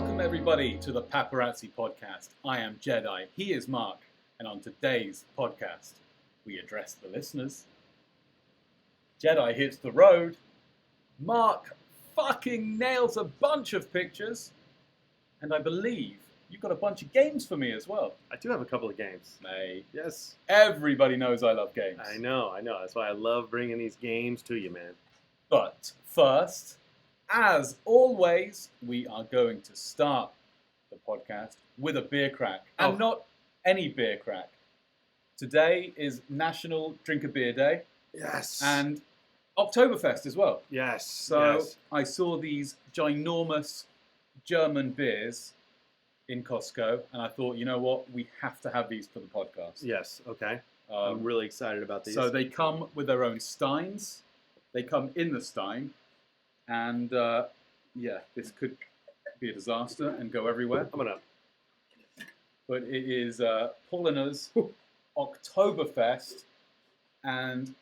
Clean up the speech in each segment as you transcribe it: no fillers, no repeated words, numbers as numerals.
Welcome everybody to the Paparazzi Podcast. I am Jedi, he is Mark, and on today's podcast, we address the listeners. Jedi hits the road. Mark fucking nails a bunch of pictures. And I believe you've got a bunch of games for me as well. I do have a couple of games. Mate, Yes. everybody knows I love games. I know. That's why I love bringing these games to you, man. But first, as always, we are going to start the podcast with a beer crack. And not any beer crack. Today is National Drinkin Beer Day. Yes. And Oktoberfest as well. Yes. So I saw these ginormous German beers in Costco, and I thought, you know what, we have to have these for the podcast. Yes. Okay. I'm really excited about these. So they come with their own steins. They come in the stein, and this could be a disaster and go everywhere. But it is Paulaner's Oktoberfest, and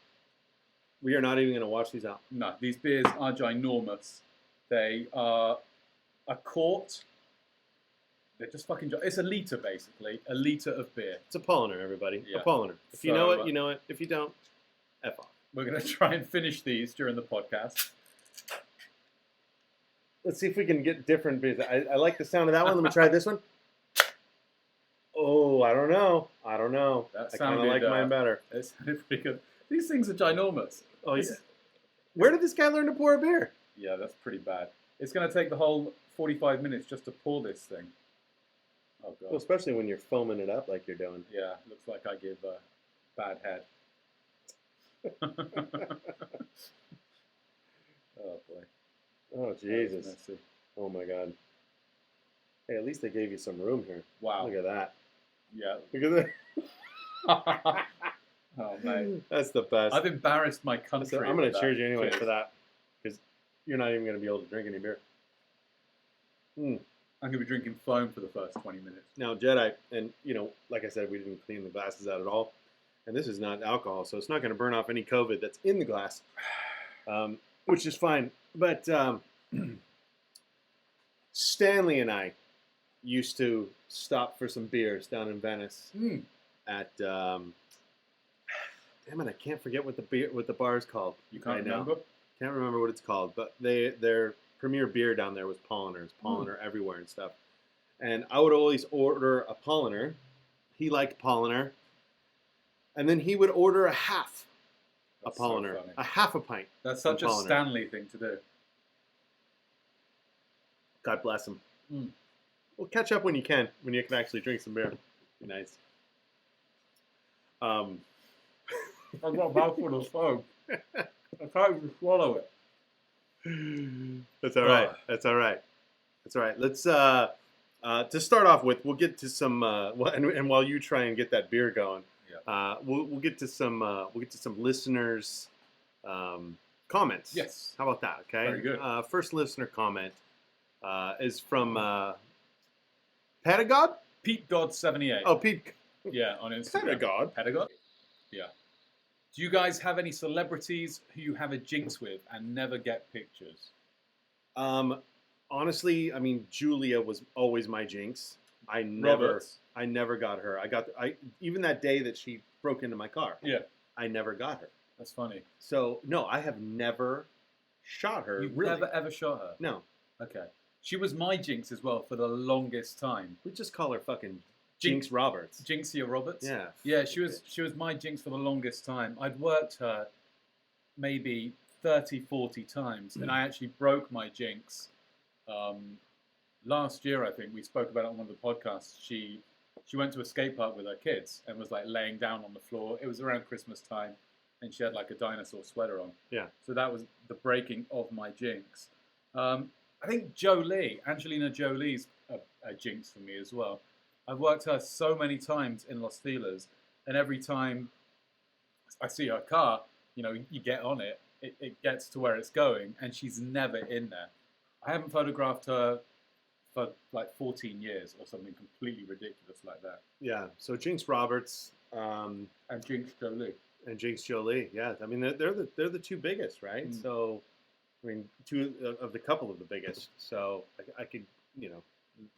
we are not even going to wash these out. no, these beers are ginormous. They are a quart. They're just fucking... It's a litre, basically. A litre of beer. It's a Paulaner, everybody. Yeah. A Paulaner. If you know it, you know it. If you don't, F off. We're going to try and finish these during the podcast. Let's see if we can get different beers. I like the sound of that one. Let me try this one. Oh, I don't know. That I kind of sounded, like mine better. It sounded pretty good. These things are ginormous. Oh, yeah. Where did this guy learn to pour a beer? Yeah, that's pretty bad. It's going to take the whole 45 minutes just to pour this thing. Oh, God. Well, especially when you're foaming it up like you're doing. Yeah, looks like I give a bad head. Oh, boy. Oh, That Jesus. was messy. Oh, my God. Hey, at least they gave you some room here. Wow. Look at that. Yeah. Look at that. Oh, mate. That's the best. I've embarrassed my So country. I'm going with to charge that. you anyway Cheers. for that. Because you're not even going to be able to drink any beer. I'm going to be drinking foam for the first 20 minutes. Now, Jedi, and, like I said, we didn't clean the glasses out at all. And this is not alcohol, so it's not going to burn off any COVID that's in the glass, which is fine. But Stanley and I used to stop for some beers down in Venice at, damn it, I can't forget what the bar is called. You can't right now. remember? Can't remember what it's called, but their premier beer down there was Paulaner. Paulaner everywhere and stuff. And I would always order a Paulaner. He liked Paulaner. And then he would order a half That's a Paulaner. so funny. A half a pint. That's such a Paulaner. Stanley thing to do. God bless him. Mm. Well, catch up when you can actually drink some beer. Be nice. I got a mouthful of foam. I can't even swallow it. That's all right. That's all right. That's all right. Let's to start off with, we'll get to some and while you try and get that beer going, we'll get to some listeners' comments. Yes. How about that? Okay. Very good. First listener comment is from Pedagog. Pete God 78. Oh, Pete. Yeah, on Instagram. Pedagog. Yeah. Do you guys have any celebrities who you have a jinx with and never get pictures? Honestly, I mean, Julia was always my jinx. I never Roberts. got her. Even that day that she broke into my car. Yeah. I never got her. That's funny. So no, I have never shot her. You've really. never ever shot her? No. Okay. She was my jinx as well for the longest time. We just call her fucking Jinx Roberts. Jinxia Roberts? Yeah. Yeah, she was my jinx for the longest time. I'd worked her maybe 30, 40 times, and I actually broke my jinx. Last year, I think, we spoke about it on one of the podcasts. She went to a skate park with her kids and was like laying down on the floor. It was around Christmas time, and she had like a dinosaur sweater on. Yeah. So that was the breaking of my jinx. I think Angelina Jolie's a jinx for me as well. I've worked her so many times in Los Feliz, and every time I see her car, you get on it, it gets to where it's going, and she's never in there. I haven't photographed her for like 14 years or something completely ridiculous like that. Yeah. So Jinx Roberts And Jinx Jolie. and Jinx Jolie. Yeah. I mean, they're the two biggest, right? So, I mean, two of the couple of the biggest. So I could,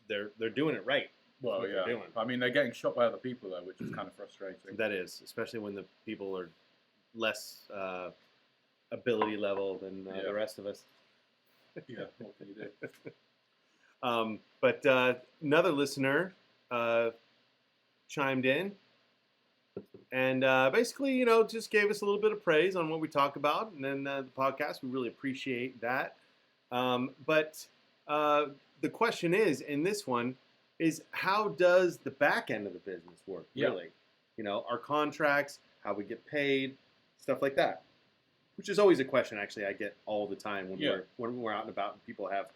they're doing it right. Well, what yeah. they're doing. I mean, they're getting shot by other people though, which is kind of frustrating. That is, especially when the people are less ability level than the rest of us. Yeah, what can you do? But another listener chimed in and basically, just gave us a little bit of praise on what we talk about, and then the podcast. We really appreciate that. But the question is, in this one, is how does the back end of the business work? Yeah. Really, our contracts, how we get paid, stuff like that. Which is always a question, actually, I get all the time when we're out and about and people have,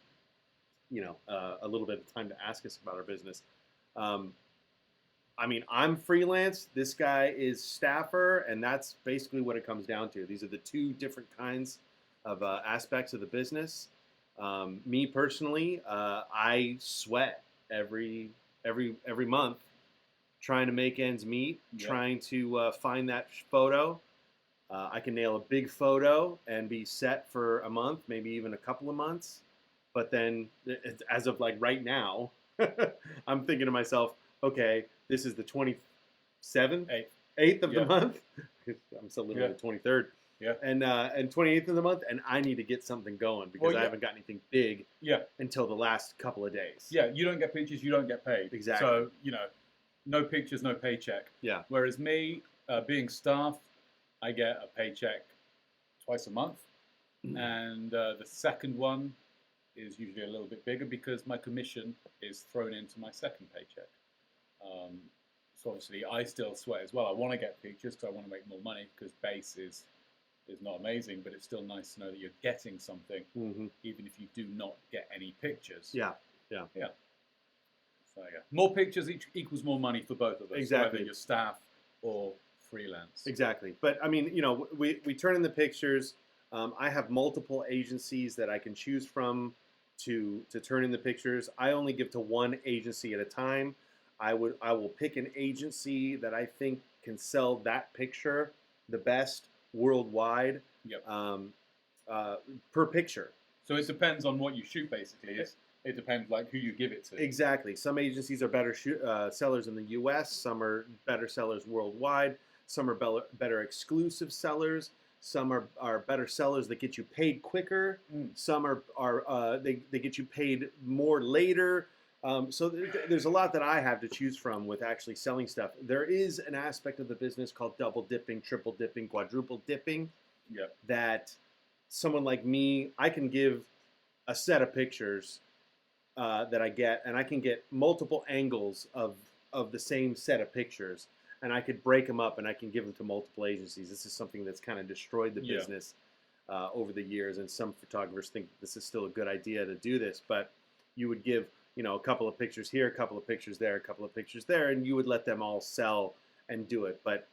a little bit of time to ask us about our business. I mean, I'm freelance. This guy is staffer, and that's basically what it comes down to. These are the two different kinds of aspects of the business. Me personally, I sweat every month trying to make ends meet, trying to find that photo. I can nail a big photo and be set for a month, maybe even a couple of months. But then, as of like right now, I'm thinking to myself, okay, this is the 27th, 8th of the month. I'm still living the 23rd. Yeah. And 28th of the month, and I need to get something going because I haven't got anything big until the last couple of days. Yeah, you don't get pictures, you don't get paid. Exactly. So, no pictures, no paycheck. Yeah. Whereas me, being staff, I get a paycheck twice a month. And the second one is usually a little bit bigger because my commission is thrown into my second paycheck. So obviously I still sweat as well. I want to get pictures because I want to make more money because base is not amazing, but it's still nice to know that you're getting something, even if you do not get any pictures. Yeah. So more pictures equals more money for both of us. Exactly. Whether you're staff or freelance. Exactly. But I mean, we turn in the pictures. I have multiple agencies that I can choose from to turn in the pictures. I only give to one agency at a time. I will pick an agency that I think can sell that picture the best worldwide. Per picture. So it depends on what you shoot, basically. It depends like who you give it to. Exactly. Some agencies are better sellers in the U.S. Some are better sellers worldwide. Some are better exclusive sellers. Some are better sellers that get you paid quicker. Some are they get you paid more later. So there's a lot that I have to choose from with actually selling stuff. There is an aspect of the business called double dipping, triple dipping, quadruple dipping. That someone like me, I can give a set of pictures that I get, and I can get multiple angles of the same set of pictures. And I could break them up and I can give them to multiple agencies. This is something that's kind of destroyed the business over the years. And some photographers think this is still a good idea to do this. But you would give, a couple of pictures here, a couple of pictures there, a couple of pictures there, and you would let them all sell and do it. But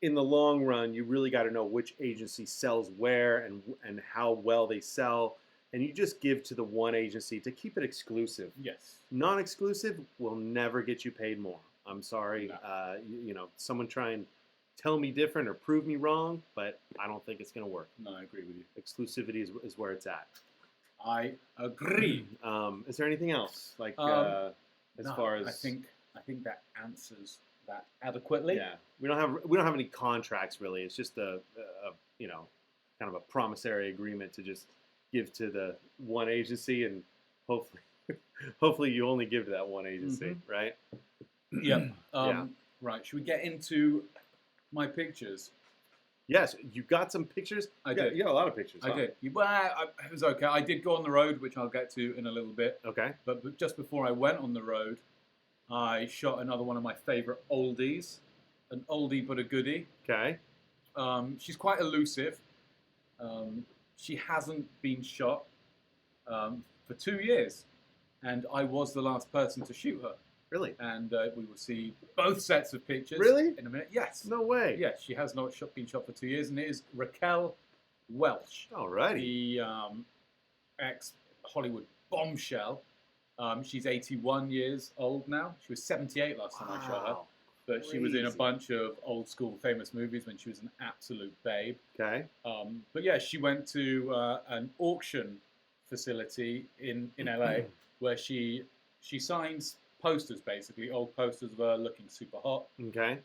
in the long run, you really got to know which agency sells where and how well they sell. And you just give to the one agency to keep it exclusive. Yes. Non-exclusive will never get you paid more. I'm sorry, No. Someone try and tell me different or prove me wrong, but I don't think it's going to work. No, I agree with you. Exclusivity is where it's at. I agree. Is there anything else far as I think that answers that adequately. Yeah, we don't have any contracts really. It's just a kind of a promissory agreement to just give to the one agency, and hopefully you only give to that one agency, right? Yeah. Right. Should we get into my pictures? Yes. You got some pictures? I did. You got a lot of pictures. I did. Well, it was okay. I did go on the road, which I'll get to in a little bit. Okay. But just before I went on the road, I shot another one of my favorite oldies. An oldie but a goodie. Okay. She's quite elusive. She hasn't been shot for 2 years. And I was the last person to shoot her. Really? And we will see both sets of pictures in a minute. Yes. No way. Yes, she has not been shot for 2 years, and it is Raquel Welch. Alrighty. The ex-Hollywood bombshell. She's 81 years old now. She was 78 last time I shot her. But she was in a bunch of old school famous movies when she was an absolute babe. Okay. But yeah, she went to an auction facility in LA where she she signs posters, basically, old posters of her looking super hot. Okay.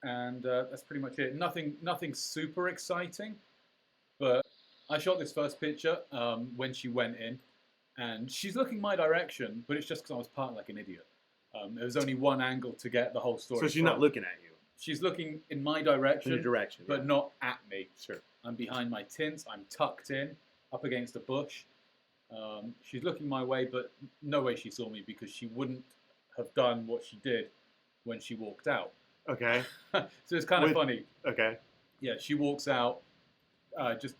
And that's pretty much it. Nothing super exciting, but I shot this first picture when she went in, and she's looking my direction, but it's just because I was parked like an idiot. There was only one angle to get the whole story. So she's not looking at you. She's looking in my direction, but not at me. Sure. I'm behind my tint. I'm tucked in, up against a bush. She's looking my way, but no way she saw me because she wouldn't have done what she did when she walked out. Okay. So it's kind of funny. Okay. Yeah, she walks out, just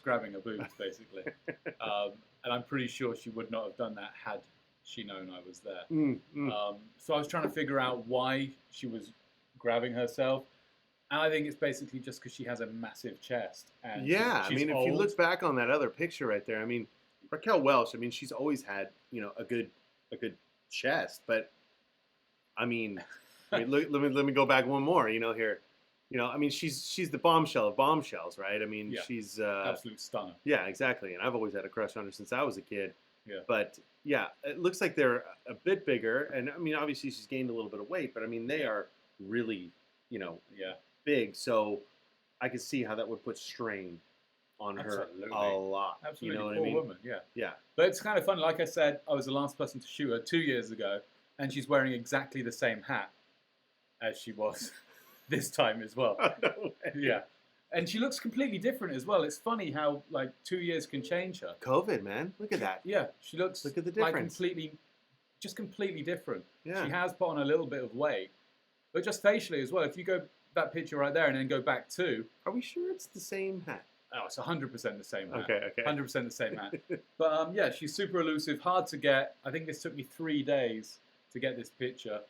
grabbing her boobs, basically. And I'm pretty sure she would not have done that had she known I was there. So I was trying to figure out why she was grabbing herself. And I think it's basically just because she has a massive chest. And yeah, she's I mean, old. if you look back on that other picture right there, I mean, Raquel Welch, I mean, she's always had, a good chest. But, I mean, let me go back one more, here. I mean, she's the bombshell of bombshells, right? I mean, she's absolute stunner. Yeah, exactly. And I've always had a crush on her since I was a kid. Yeah. But yeah, it looks like they're a bit bigger, and I mean, obviously she's gained a little bit of weight, but I mean, they are really, big. So I can see how that would put strain on her a lot. Absolutely. You know what Poor I mean? woman. Yeah. Yeah. But it's kind of fun. Like I said, I was the last person to shoot her 2 years ago, and she's wearing exactly the same hat as she was this time as well. No way. Yeah. And she looks completely different as well. It's funny how, 2 years can change her. COVID, man. Look at that. Yeah. She looks Look at the difference. completely different. Yeah. She has put on a little bit of weight. But just facially as well. If you go that picture right there and then go back to... Are we sure it's the same hat? Oh, it's 100% the same hat. Okay. 100% the same hat. But yeah, she's super elusive, hard to get. I think this took me 3 days to get this picture.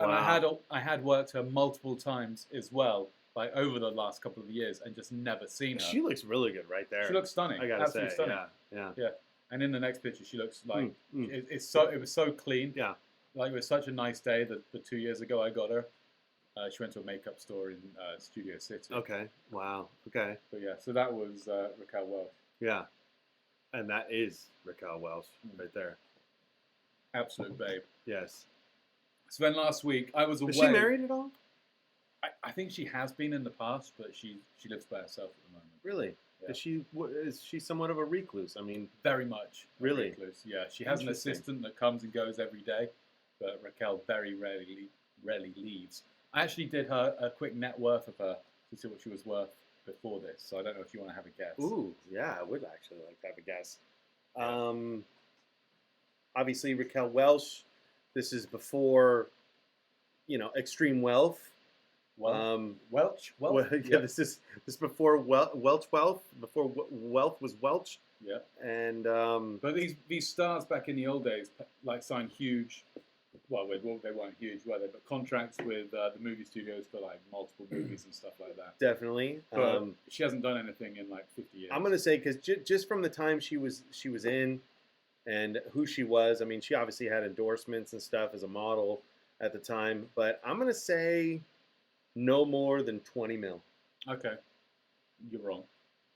And Wow. I had worked her multiple times as well, over the last couple of years, and just never seen her. She looks really good right there. She looks stunning. I gotta Absolutely say, stunning. yeah. And in the next picture, she looks like Mm. it was so clean. Yeah. Like, it was such a nice day that the 2 years ago I got her. She went to a makeup store in Studio City. Okay. Wow. Okay. But yeah, so that was Raquel Welch. Yeah. And that is Raquel Welch right there. Absolute babe. Yes. So then last week I was away. Is she married at all? I think she has been in the past, but she lives by herself at the moment. Really? Yeah. Is she somewhat of a recluse? I mean, Very much. a Really? recluse. Yeah, she has an Interesting. assistant that comes and goes every day, but Raquel very rarely leaves. I actually did a quick net worth of her to see what she was worth before this, so I don't know if you want to have a guess. ooh, yeah, I would actually like to have a guess. Obviously Raquel Welch. This is before, extreme wealth. Welch? Well, yeah, this is before Welch wealth. Before wealth was Welch. Yeah. And But these stars back in the old days, signed huge. Well, they weren't huge, were they? But contracts with the movie studios for multiple movies and stuff like that. definitely. But she hasn't done anything in 50 years. I'm gonna say because just from the time she was in, and who she was. I mean, she obviously had endorsements and stuff as a model at the time. But I'm gonna say no more than 20 mil. Okay, you're wrong.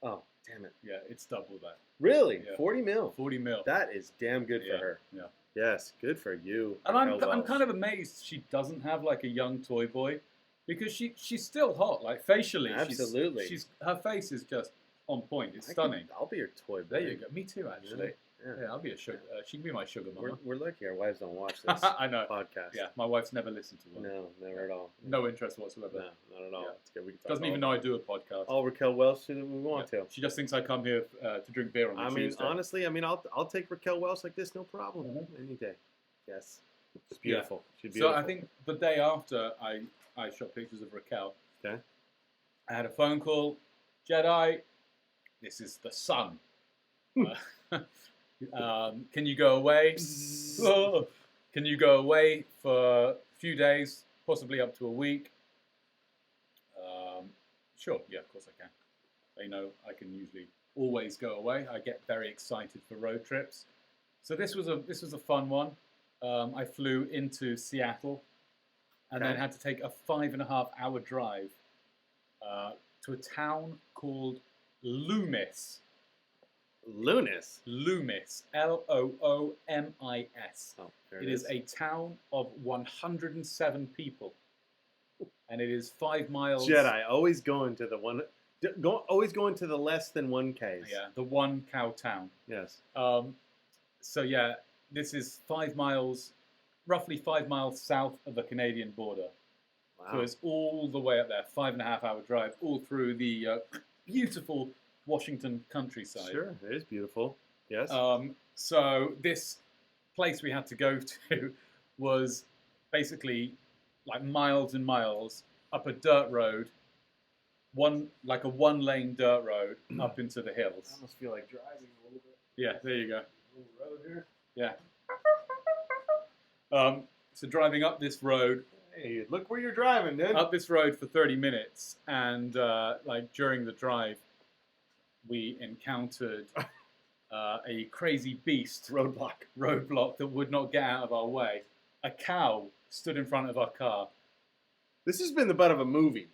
Oh, damn it! Yeah, it's double that. Really? Yeah. 40 mil. 40 mil. That is damn good Yeah, for her. yeah. Yes, good for you. And Raquel I'm Welch. kind of amazed she doesn't have a young toy boy, because she's still hot, facially. Absolutely. She's her face is just on point. It's I stunning. I'll be your toy boy. There you go. Me too, actually. Yeah. Yeah, I'll be a sugar. She can be my sugar mama. We're lucky our wives don't watch this I know. podcast. Yeah, my wife's never listened to one. No, never at all. No interest whatsoever. No, not at all. Yeah. It's good. We can talk Doesn't even know I do a podcast. all Raquel Welch that we want Yeah. to. She just thinks I come here to drink beer on I a mean, Tuesday. honestly, I'll take Raquel Welch like this, no problem, any day. Yes, it's beautiful. She's beautiful. So I think the day after I shot pictures of Raquel, Okay. I had a phone call. Jedi, this is the sun. Can you go away? Oh, can you go away for a few days, possibly up to a week? Sure, yeah, of course I can. They know I can usually always go away. I get very excited for road trips. So this was a fun one. I flew into Seattle and then had to take a 5.5-hour drive to a town called Loomis. Loomis. Loomis. Loomis. Oh, there It is a town of 107 people, and it is 5 miles. Jedi always going to the one. Always going to the less than 1 case. Yeah, the one cow town. Yes. So yeah, this is 5 miles, roughly 5 miles south of the Canadian border. Wow. So it's all the way up there, 5.5 hour drive, all through the beautiful Washington countryside. Sure, it is beautiful. Yes. So this place we had to go to was basically like miles and miles up a dirt road, like a 1-lane dirt road up into the hills. I almost feel like driving a little bit. Yeah, there you go. A little road here. Yeah. So driving up this road. Hey, look where you're driving, dude. Up this road for 30 minutes, and like during the drive, we encountered a crazy beast roadblock that would not get out of our way. A cow stood in front of our car. This has been the butt of a movie.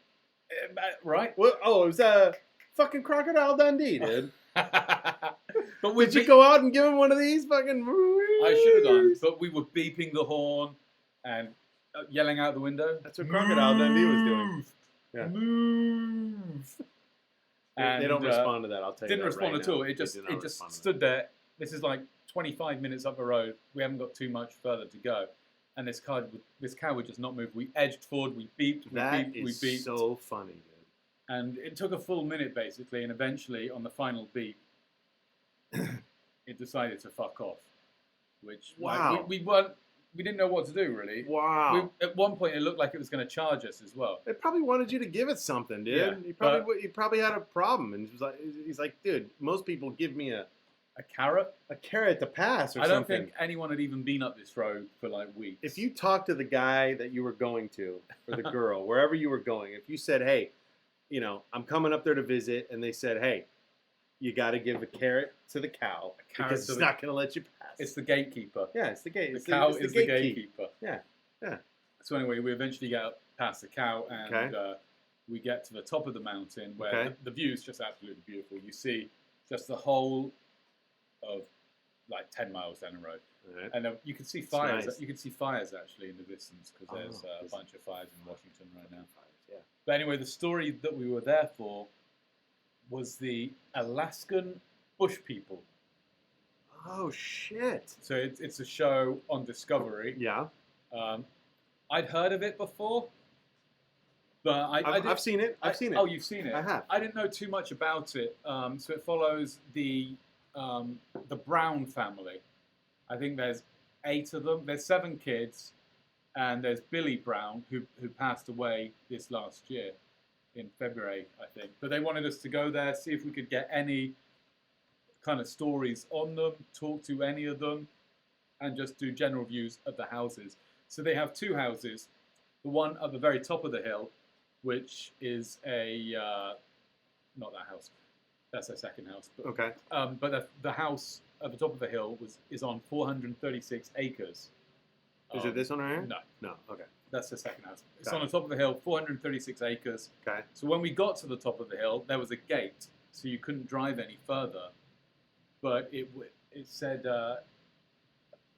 Right? What? Oh, it was a fucking Crocodile Dundee, dude. But Did you go out and give him one of these fucking movies? I should have done, but we were beeping the horn and yelling out the window. That's what Crocodile Dundee was doing. Yeah. Move. And, they don't respond to that, I'll tell you. Didn't respond right at all. now. It just stood there. This is like 25 minutes up the road. We haven't got too much further to go. And this cow would just not move. We edged forward, we beeped, we beeped. So funny, dude. And it took a full minute, basically, and eventually, on the final beep, it decided to fuck off. Which, wow. We didn't know what to do, really. Wow. At one point, it looked like it was going to charge us as well. They probably wanted you to give it something, dude. Yeah, he probably had a problem, and he's like, dude, most people give me a carrot to pass or something. I don't think anyone had even been up this road for like weeks. If you talked to the guy that you were going to, or the girl, wherever you were going, if you said, hey, you know, I'm coming up there to visit, and they said, hey, you got to give a carrot to the cow because it's not going to let you pass. It's the gatekeeper. Yeah, it's the gate. The cow is the gatekeeper. Yeah, yeah. So anyway, we eventually get past the cow, and we get to the top of the mountain where the view is just absolutely beautiful. You see just the whole of like 10 miles down the road, and you can see fires. Nice. You can see fires actually in the distance because there's a bunch of fires in Washington right now. Yeah. But anyway, the story that we were there for was the Alaskan bush people. Oh shit! So it's a show on Discovery. Yeah. I'd heard of it before, but I've seen it. I've seen it. Oh, you've seen it. I have. I didn't know too much about it. So it follows the Brown family. I think there's 8 of them. There's 7 kids, and there's Billy Brown who passed away this last year in February, I think. But they wanted us to go there, see if we could get any kind of stories on them, talk to any of them, and just do general views of the houses. So they have 2 houses. The one at the very top of the hill, which is not that house. That's their second house. But, okay. But the house at the top of the hill is on 436 acres. Is it this one right here? No. No. Okay. That's the second house. It's on the top of the hill, 436 acres. Okay. So when we got to the top of the hill, there was a gate, so you couldn't drive any further. But it said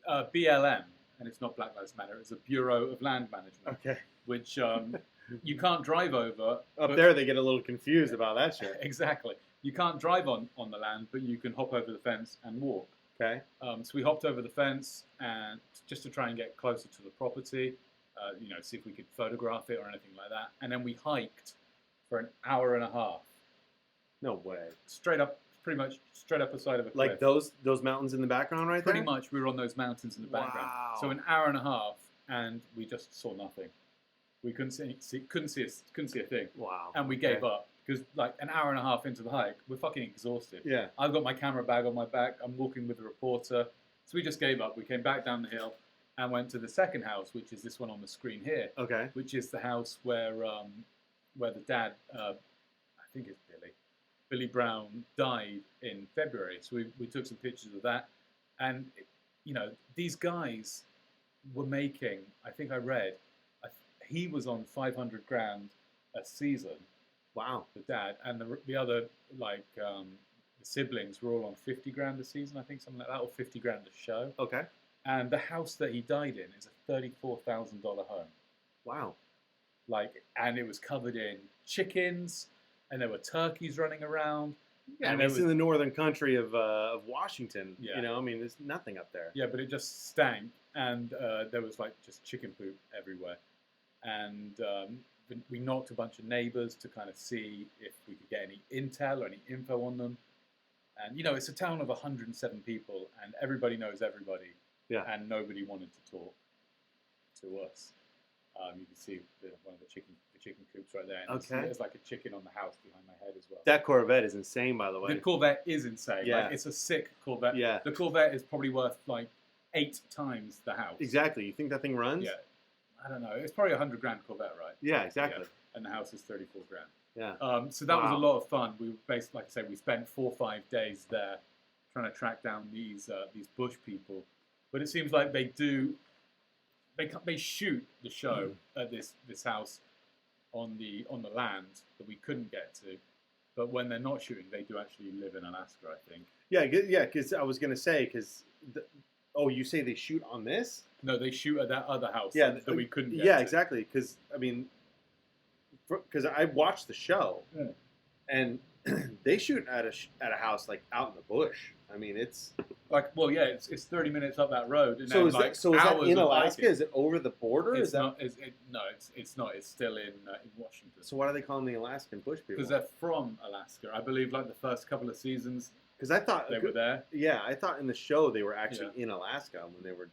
BLM, and it's not Black Lives Matter. It's a Bureau of Land Management. Okay. Which you can't drive over. Up there, they get a little confused about that shit. Exactly. You can't drive on the land, but you can hop over the fence and walk. Okay. So we hopped over the fence and just to try and get closer to the property, see if we could photograph it or anything like that. And then we hiked for an hour and a half. No way. Pretty much straight up the side of a cliff. Like those mountains in the background right there? Pretty much, we were on those mountains in the background. Wow. So an hour and a half, and we just saw nothing. We couldn't see a thing. Wow. And we gave up. Because like an hour and a half into the hike, we're fucking exhausted. Yeah. I've got my camera bag on my back. I'm walking with a reporter. So we just gave up. We came back down the hill and went to the second house, which is this one on the screen here. Okay. Which is the house where the dad, I think it's Billy Brown, died in February. So we took some pictures of that. And, these guys were making, I think I read, he was on $500,000 a season. Wow. The dad and the other the siblings were all on 50 grand a season, I think, something like that, or 50 grand a show. Okay. And the house that he died in is a $34,000 home. Wow. And it was covered in chickens, and there were turkeys running around. Yeah, and it's in the northern country of Washington. Yeah. You know, I mean, there's nothing up there. Yeah, but it just stank, and there was just chicken poop everywhere. And we knocked a bunch of neighbors to kind of see if we could get any intel or any info on them. And it's a town of 107 people, and everybody knows everybody. Yeah. And nobody wanted to talk to us. You can see one of the chicken coops right there. And there's like a chicken on the house behind my head as well. That Corvette is insane, by the way. The Corvette is insane. Yeah. It's a sick Corvette. Yeah. The Corvette is probably worth 8 times the house. Exactly. You think that thing runs? Yeah. I don't know. It's probably $100 grand Corvette, right? Yeah, exactly. Yeah. And the house is 34 grand. Yeah. So that was a lot of fun. We basically, like I said, we spent 4 or 5 days there trying to track down these bush people. But it seems like they shoot the show at this house on the land that we couldn't get to. But when they're not shooting, they do actually live in Alaska, I think. Yeah, because I was going to say, you say they shoot on this? No, they shoot at that other house that we couldn't get to. Yeah, exactly. Because, because I watched the show, and they shoot at a house, out in the bush. I mean, it's... it's 30 minutes up that road. And so then, is that in Alaska? Is it over the border? It's not. No, it's not. It's still in Washington. So why do they call them the Alaskan bush people? Because they're from Alaska. I believe the first couple of seasons. Because I thought they were there. Yeah, I thought in the show they were actually in Alaska when they were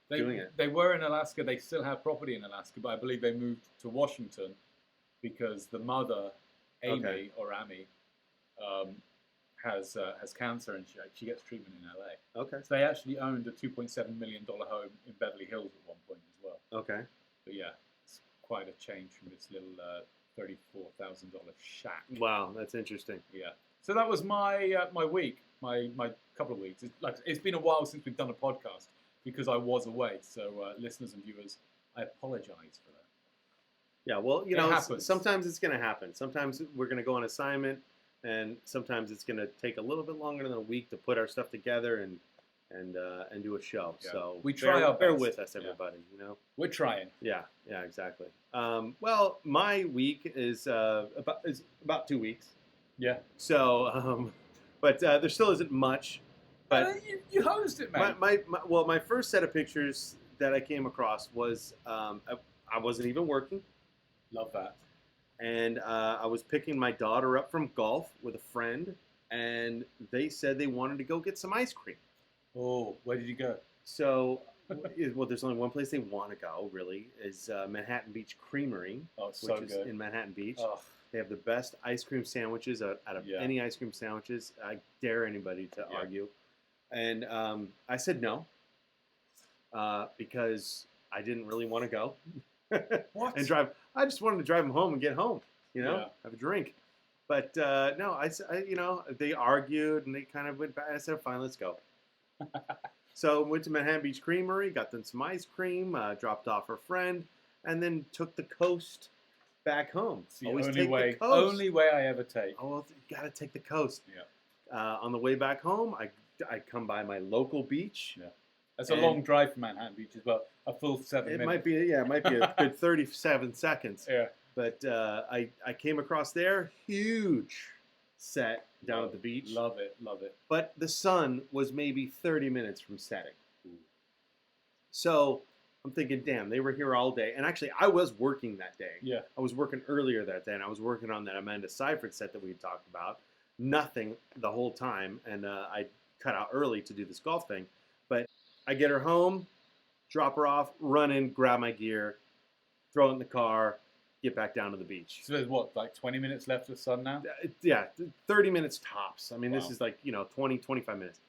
doing it. They were in Alaska. They still have property in Alaska, but I believe they moved to Washington because the mother, Amy, has cancer, and she gets treatment in LA. Okay. So they actually owned a $2.7 million home in Beverly Hills at one point as well. Okay. But yeah, it's quite a change from this little $34,000 shack. Wow, that's interesting. Yeah. So that was my week, my couple of weeks. It's been a while since we've done a podcast because I was away. So listeners and viewers, I apologize for that. Yeah, well, sometimes it's going to happen. Sometimes we're going to go on assignment. And sometimes it's going to take a little bit longer than a week to put our stuff together and do a show. Yeah. So we try our best. Bear with us, everybody. We're trying. Yeah, exactly. Well, my week is about 2 weeks. Yeah. So, but there still isn't much. But you hosted, man. My first set of pictures that I came across was I wasn't even working. Love that. And I was picking my daughter up from golf with a friend, and they said they wanted to go get some ice cream. Oh, where did you go? So, there's only one place they want to go, really, is Manhattan Beach Creamery, which is in Manhattan Beach. Oh. They have the best ice cream sandwiches out of any ice cream sandwiches. I dare anybody to argue. And I said no, because I didn't really want to go. What? And drive. I just wanted to drive them home and get home, have a drink. But no, I they argued and they kind of went back. I said, fine, let's go. So went to Manhattan Beach Creamery, got them some ice cream, dropped off her friend, and then took the coast back home. It's the only way I ever take. Oh, well, you got to take the coast. Yeah. On the way back home, I come by my local beach. Yeah. That's a long drive from Manhattan Beach as well. A full 7 minutes. It might be a good 37 seconds. Yeah. But I came across there, huge set down at the beach. Love it. But the sun was maybe 30 minutes from setting. Ooh. So I'm thinking, damn, they were here all day. And actually, I was working that day. Yeah. I was working earlier that day, and I was working on that Amanda Seyfried set that we talked about. Nothing the whole time, and I cut out early to do this golf thing. But I get her home, drop her off, run in, grab my gear, throw it in the car, get back down to the beach. So there's 20 minutes left of sun now? Yeah, 30 minutes tops. I mean, This is 20, 25 minutes.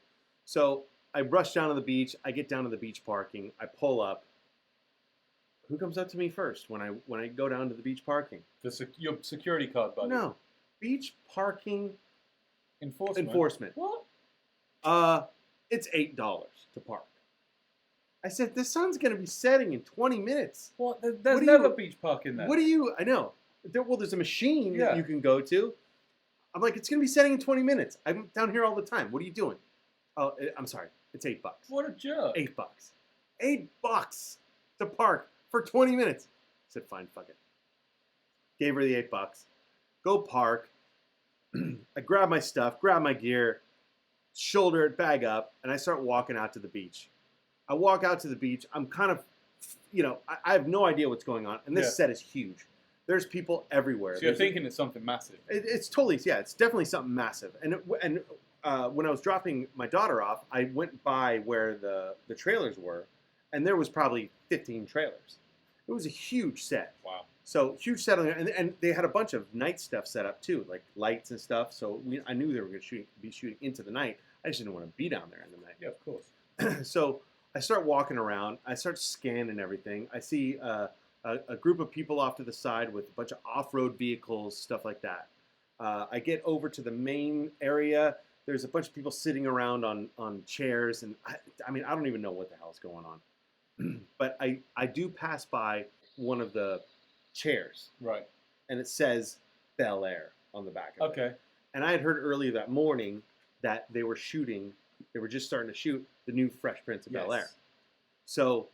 So I rush down to the beach. I get down to the beach parking. I pull up. Who comes up to me first when I go down to the beach parking? Your security card, buddy. No, beach parking enforcement. What? It's $8 to park. I said, the sun's going to be setting in 20 minutes. What? There's never beach parking there. I know. There's a machine that you can go to. I'm like, it's going to be setting in 20 minutes. I'm down here all the time. What are you doing? Oh, I'm sorry. It's $8. What a jerk. $8. $8 to park for 20 minutes. I said, fine, fuck it. Gave her the $8. Go park. I grab my stuff, grab my gear, shoulder it, bag up, and I start walking out to the beach. I walk out to the beach. I'm kind of, I have no idea what's going on. And this set is huge. There's people everywhere. So you're thinking it's something massive. It's totally, it's definitely something massive. And when I was dropping my daughter off, I went by where the trailers were, and there was probably 15 trailers. It was a huge set. Wow. So huge set on there, and they had a bunch of night stuff set up too, like lights and stuff. So I knew they were going to be shooting into the night. I just didn't want to be down there in the night. Yeah, of course. So I start walking around. I start scanning everything. I see a group of people off to the side with a bunch of off-road vehicles, stuff like that. I get over to the main area. There's a bunch of people sitting around on chairs, and I mean, I don't even know what the hell's going on. But I do pass by one of the chairs. Right. And it says Bel Air on the back of it. Okay. And I had heard earlier that morning that they were just starting to shoot the new Fresh Prince of Bel Air. So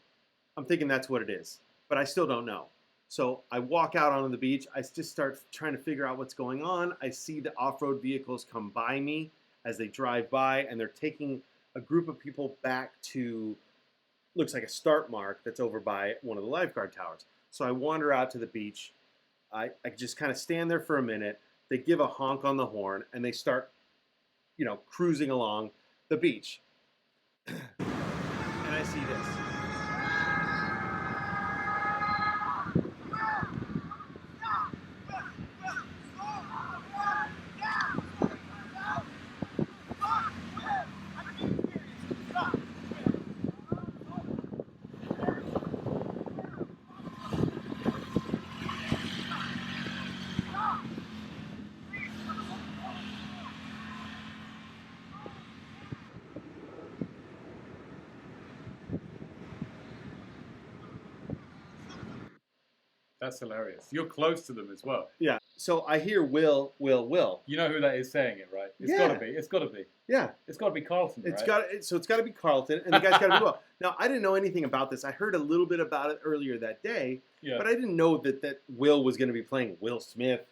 I'm thinking that's what it is. But I still don't know. So I walk out onto the beach. I just start trying to figure out what's going on. I see the off-road vehicles come by me as they drive by, and they're taking a group of people back to, looks like a start mark that's over by one of the lifeguard towers. So I wander out to the beach. I just kind of stand there for a minute. They give a honk on the horn, and they start, cruising along the beach. And I see this. That's hilarious. You're close to them as well. Yeah. So I hear Will. You know who that is saying it, right? It's got to be. It's got to be. Yeah. It's got to be Carlton, right? So it's got to be Carlton, and the guy's got to be Will. Now, I didn't know anything about this. I heard a little bit about it earlier that day, but I didn't know that Will was going to be playing Will Smith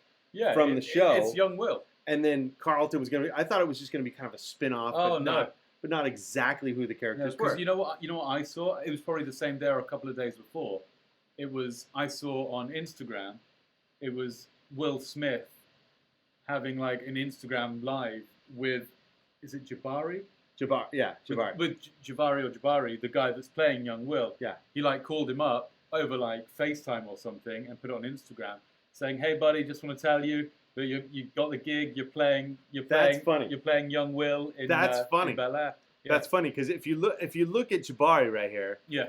from the show. It's young Will. And then Carlton was going to be, I thought it was just going to be kind of a spin-off, but not exactly who the characters were. You know what I saw? It was probably the same day or a couple of days before. I saw on Instagram, it was Will Smith having like an Instagram live with, is it Jabari? Jabari. With Jabari, the guy that's playing young Will. Yeah. He like called him up over like FaceTime or something and put it on Instagram saying, "Hey buddy, just want to tell you that you got the gig. You're playing young Will in Bel Air." Yeah. That's funny because if you look at Jabari right here, yeah,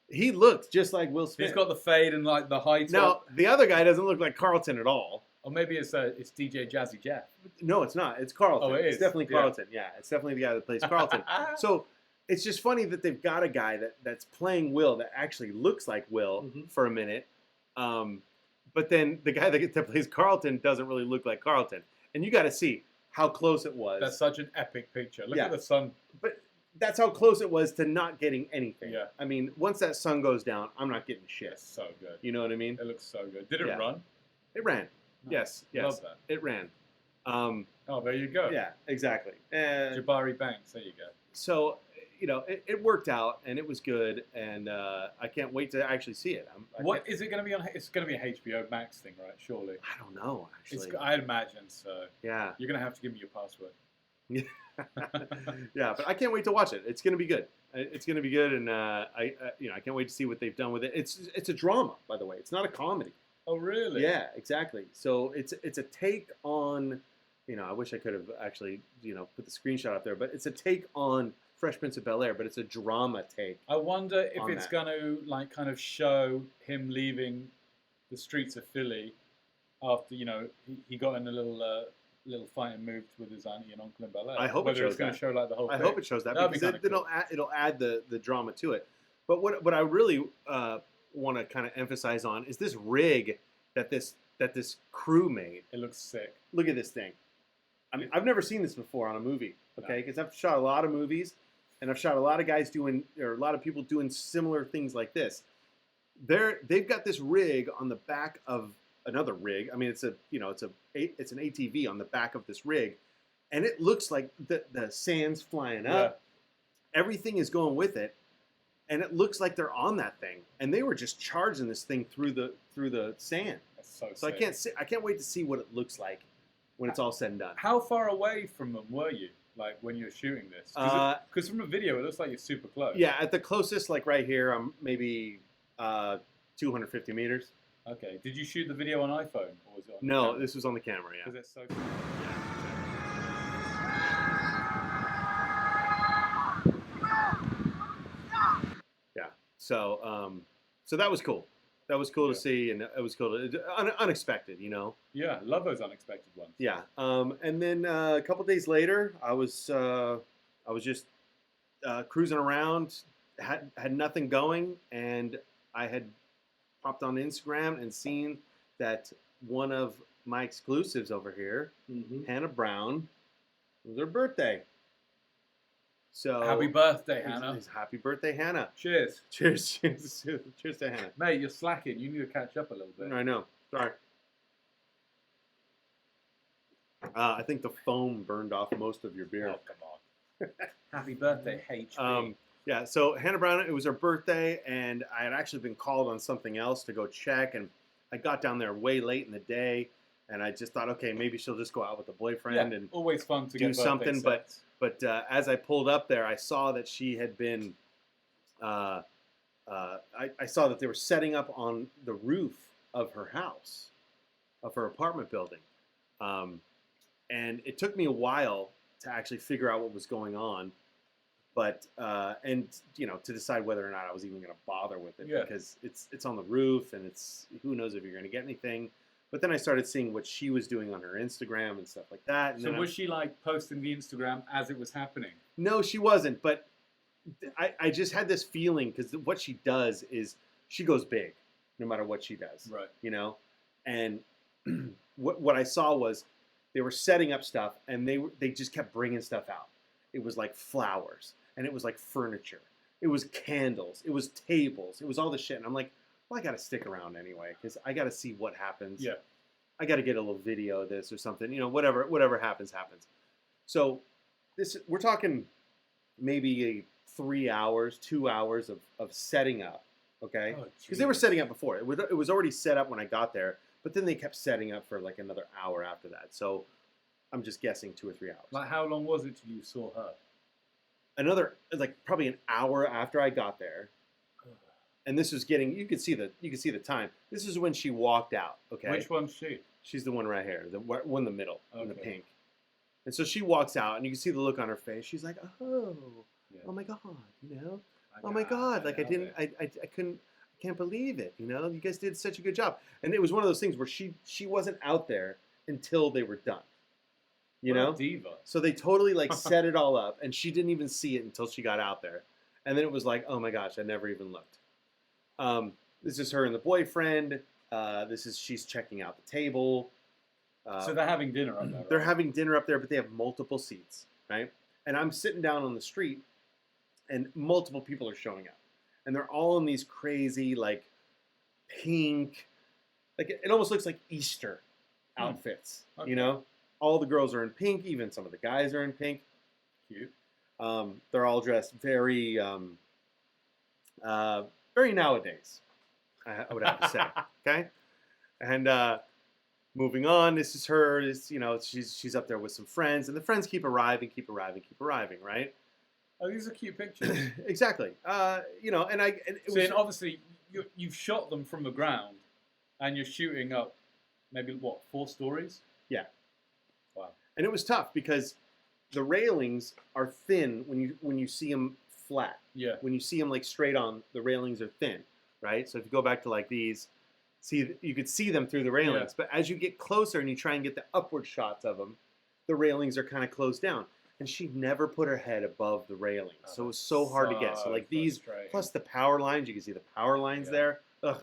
he looked just like Will Smith. He's got the fade and like the high top. Now the other guy doesn't look like Carlton at all. Or maybe it's DJ Jazzy Jeff. No, it's not. It's Carlton. Oh, it is. It's definitely Carlton. Yeah, it's definitely the guy that plays Carlton. So it's just funny that they've got a guy that's playing Will that actually looks like Will for a minute. But then the guy that plays Carlton doesn't really look like Carlton. And you got to see how close it was. That's such an epic picture. Look at the sun. But that's how close it was to not getting anything. Yeah. I mean, once that sun goes down, I'm not getting shit. It's so good. You know what I mean? It looks so good. Did it run? It ran. Yes. Love that. It ran. There you go. Yeah, exactly. Jabari Banks. There you go. So, it worked out, and it was good, and I can't wait to actually see it. What is it going to be on? It's going to be a HBO Max thing, right? Surely. I don't know, actually. I'd imagine so. Yeah. You're going to have to give me your password. Yeah, but I can't wait to watch it. It's going to be good. It's going to be good, and I can't wait to see what they've done with it. It's a drama, by the way. It's not a comedy. Oh, really? Yeah, exactly. So it's a take on, I wish I could have actually, put the screenshot up there, but it's a take on Fresh Prince of Bel Air, but it's a drama take. I wonder if it's going to kind of show him leaving the streets of Philly after he got in a little fight and moved with his auntie and uncle in Bel Air. I hope Whether it's going to show like the whole thing. I hope it shows that because it'll add the drama to it. But what I really want to kind of emphasize on is this rig that this crew made. It looks sick. Look at this thing. I mean, I've never seen this before on a movie, okay? Because I've shot a lot of movies, and I've shot a lot of guys doing, or a lot of people doing similar things like this. They've got this rig on the back of another rig. I mean, it's an ATV on the back of this rig, and it looks like the sand's flying up. Yeah. Everything is going with it, and it looks like they're on that thing. And they were just charging this thing through the sand. That's so I can't wait to see what it looks like when it's all said and done. How far away from them were you, like when you were shooting this? Because from a video, it looks like you're super close. Yeah, at the closest, like right here, I'm maybe 250 meters. Okay. Did you shoot the video on iPhone, or was it on? No, this was on the camera. Yeah. Because it's so. Yeah. So that was cool. That was cool to see, and it was cool unexpected, you know. Yeah, love those unexpected ones. Yeah. And then a couple days later, I was just cruising around, had nothing going, and I had popped on Instagram and seen that one of my exclusives over here, Hannah Brown, it was her birthday. So happy birthday, Hannah! Happy birthday, Hannah! Cheers! Cheers! Cheers to Hannah! Mate, you're slacking. You need to catch up a little bit. I know. Sorry. I think the foam burned off most of your beer. Oh, come on! Happy birthday, HB. Yeah. So Hannah Brown, it was her birthday, and I had actually been called on something else to go check, and I got down there way late in the day. And I just thought, okay, maybe she'll just go out with the boyfriend and always fun to do something. But as I pulled up there, I saw that she had been. I saw that they were setting up on the roof of her house, of her apartment building, and it took me a while to actually figure out what was going on, but and to decide whether or not I was even going to bother with it because it's on the roof and it's who knows if you're going to get anything. But then I started seeing what she was doing on her Instagram and stuff like that. And so was she like posting the Instagram as it was happening? No, she wasn't. But I just had this feeling because what she does is she goes big no matter what she does. Right. And what I saw was they were setting up stuff and they just kept bringing stuff out. It was like flowers and it was like furniture. It was candles. It was tables. It was all this shit. And I'm like, well, I got to stick around anyway because I got to see what happens. Yeah. I got to get a little video of this or something. Whatever happens. So we're talking maybe 3 hours, 2 hours of setting up. Okay. Because they were setting up before. It was already set up when I got there, but then they kept setting up for like another hour after that. So I'm just guessing 2 or 3 hours. Like how long was it till you saw her? Another like probably an hour after I got there. And this was you could see the time. This is when she walked out. Okay. Which one's she? She's the one right here, the one in the middle, in the pink. And so she walks out, and you can see the look on her face. She's like, "Oh, oh my God, oh my God!" Like I can't believe it. You guys did such a good job. And it was one of those things where she wasn't out there until they were done. What a diva. So they totally like set it all up, and she didn't even see it until she got out there. And then it was like, oh my gosh, I never even looked. This is her and the boyfriend. She's checking out the table. So they're having dinner up there. Right? They're having dinner up there, but they have multiple seats, right? And I'm sitting down on the street, and multiple people are showing up, and they're all in these crazy like pink, like it almost looks like Easter outfits. Okay. All the girls are in pink. Even some of the guys are in pink. Cute. They're all dressed very, very nowadays, I would have to say. Okay, and moving on. This is her. She's up there with some friends, and the friends keep arriving, right? Oh, these are cute pictures. Exactly. And obviously you've shot them from the ground, and you're shooting up maybe 4 stories? Yeah. Wow. And it was tough because the railings are thin when you see them flat. Yeah. When you see them like straight on, the railings are thin, right? So if you go back to like these, you could see them through the railings. Yeah. But as you get closer and you try and get the upward shots of them, the railings are kind of closed down. And she never put her head above the railings. So it was so hard to get. So like these, plus the power lines, you can see the power lines there. Ugh,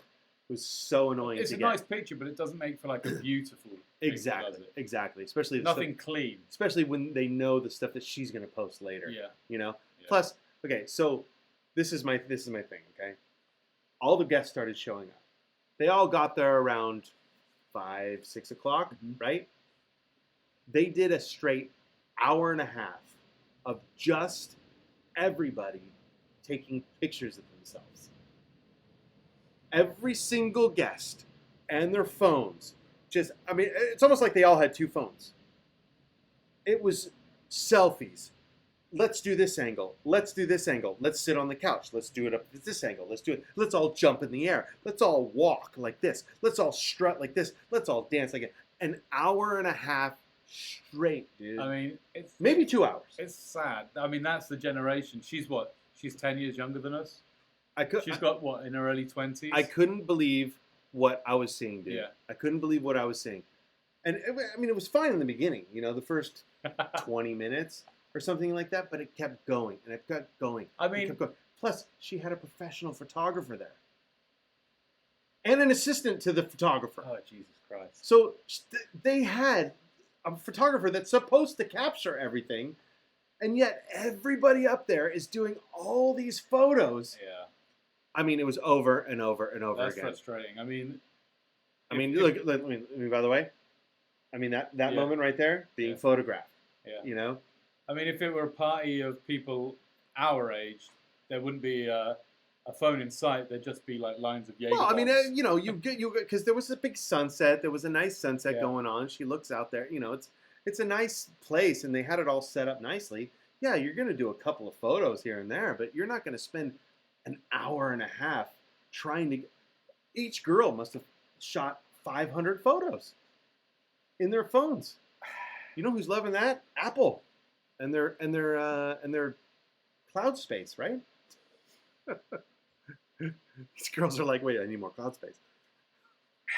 it was so annoying. It's a nice picture, but it doesn't make for like a beautiful. Exactly. Picture, Exactly. Especially nothing clean. Especially when they know the stuff that she's going to post later. Yeah. You know. Yeah. Plus, okay, so this is my thing. Okay, all the guests started showing up. They all got there around 5, 6 o'clock, right? They did a straight hour and a half of just everybody taking pictures of themselves. Every single guest and their phones. It's almost like they all had 2 phones. It was selfies. Let's do this angle. Let's do this angle. Let's sit on the couch. Let's do it up at this angle. Let's all jump in the air. Let's all walk like this. Let's all strut like this. Let's all dance like it. An hour and a half straight, dude. I mean, it's maybe 2 hours. It's sad. I mean, that's the generation. She's what? She's 10 years younger than us. She's got what, in her early 20s? I couldn't believe what I was seeing, dude. Yeah. I couldn't believe what I was seeing. And it was fine in the beginning, the first 20 minutes or something like that, but it kept going and it kept going. I mean, it kept going. Plus, she had a professional photographer there and an assistant to the photographer. Oh, Jesus Christ. So they had a photographer that's supposed to capture everything, and yet everybody up there is doing all these photos. Yeah. I mean, it was over and over and over That's again. That's frustrating. I mean, look, by the way, that moment right there being photographed. Yeah. I mean, if it were a party of people our age, there wouldn't be a phone in sight. There'd just be like lines of Jaeger. Well, I mean, bombs. you because there was a big sunset. There was a nice sunset going on. She looks out there. It's a nice place, and they had it all set up nicely. Yeah, you're going to do a couple of photos here and there, but you're not going to spend an hour and a half trying to. Each girl must have shot 500 photos in their phones. You know who's loving that? Apple, and their cloud space, right? These girls are like, wait, I need more cloud space.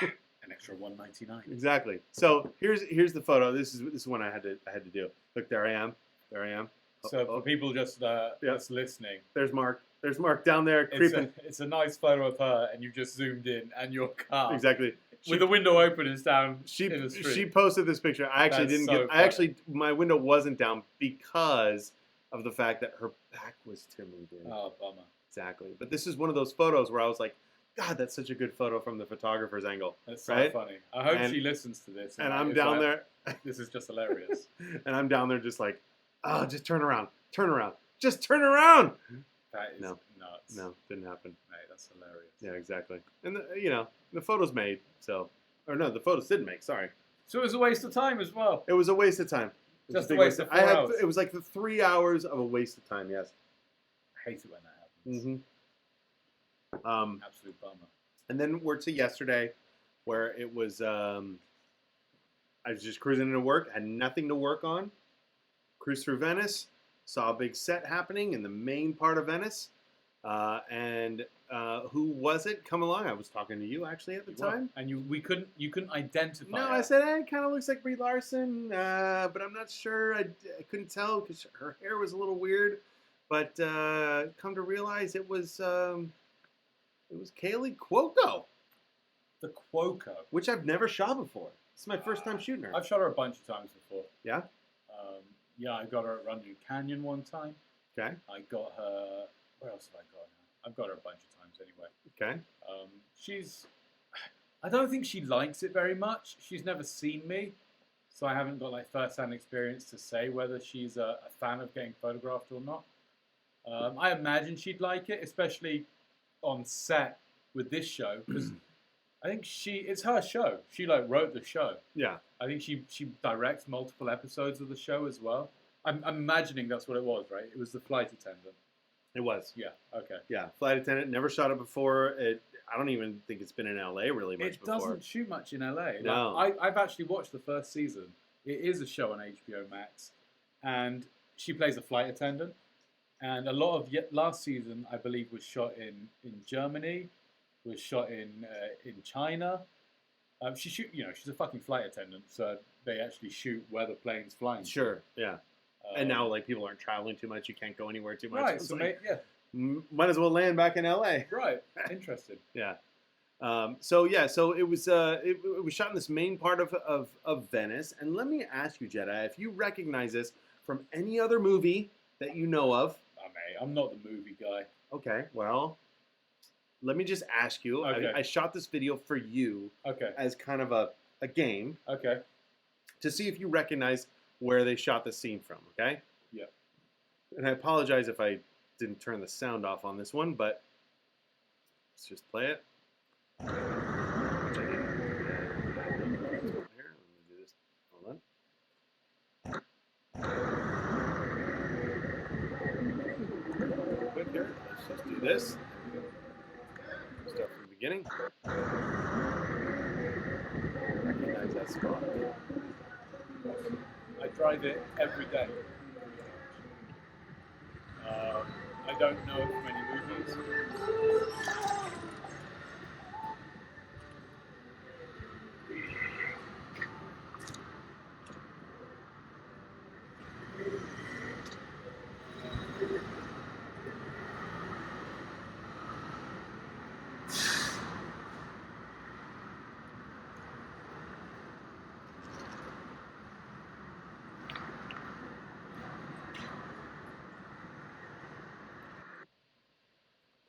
An extra $199. Exactly. So here's the photo. This is one I had to do. Look, there I am. So for people just listening, there's Mark down there creeping. It's a nice photo of her, and you've just zoomed in, and your car Exactly. with the window open is down. In the street. She posted this picture. I actually didn't get. I actually my window wasn't down because of the fact that her back was to me, dude. Oh, bummer. Exactly. But this is one of those photos where I was like, God, that's such a good photo from the photographer's angle. That's so funny. I hope she listens to this. And I'm down there. This is just hilarious. And I'm down there just like, oh, just turn around. Just turn around. That is nuts. No, didn't happen. Mate, that's hilarious. Yeah, exactly. And the photos made. So, or no, the photos didn't make. Sorry. So it was a waste of time as well. It was a waste of time. Just a waste of 4 hours. It was like the 3 hours of a waste of time. Yes. I hate it when that happens. Absolute bummer. And then we're to yesterday, where it was. I was just cruising into work, had nothing to work on. Cruised through Venice, saw a big set happening in the main part of Venice, and who was it? Come along. I was talking to you actually at the time, and you couldn't identify. No, her. I said, it kind of looks like Brie Larson, but I'm not sure. I couldn't tell because her hair was a little weird. But come to realize it was Kaylee Cuoco. The Cuoco, which I've never shot before. This is my first time shooting her. I've shot her a bunch of times before. Yeah? Yeah, I got her at Runyon Canyon one time. Okay. I got her... Where else have I got her? I've got her a bunch of times anyway. Okay. She's... I don't think she likes it very much. She's never seen me, so I haven't got like first-hand experience to say whether she's a fan of getting photographed or not. I imagine she'd like it, especially on set with this show, because I think it's her show. She like wrote the show. Yeah. I think she directs multiple episodes of the show as well. I'm imagining that's what it was, right? It was the flight attendant. It was. Yeah. Okay. Yeah. Flight attendant. Never shot it before. I don't even think it's been in LA really much before. It doesn't shoot much in LA. No. Like, I've actually watched the first season. It is a show on HBO Max, and she plays a flight attendant. And a lot of last season, I believe, was shot in Germany, was shot in China. She's a fucking flight attendant, so they actually shoot where the plane's flying. Sure, yeah. And now, like, people aren't traveling too much. You can't go anywhere too much. Right, so might as well land back in LA. Right, interesting. Yeah. So it was shot in this main part of Venice. And let me ask you, Jedi, if you recognize this from any other movie that you know of. Oh, mate, I'm not the movie guy. Okay, well, let me just ask you. Okay. I shot this video for you. Okay. As kind of a game. Okay. To see if you recognize where they shot the scene from. Okay. Yeah. And I apologize if I didn't turn the sound off on this one, but let's just play it. Which I didn't. Here, let me do this. Hold on. Quick here. Let's just do this. Start from the beginning. Recognize that spot. I drive it every day. I don't know of many movies.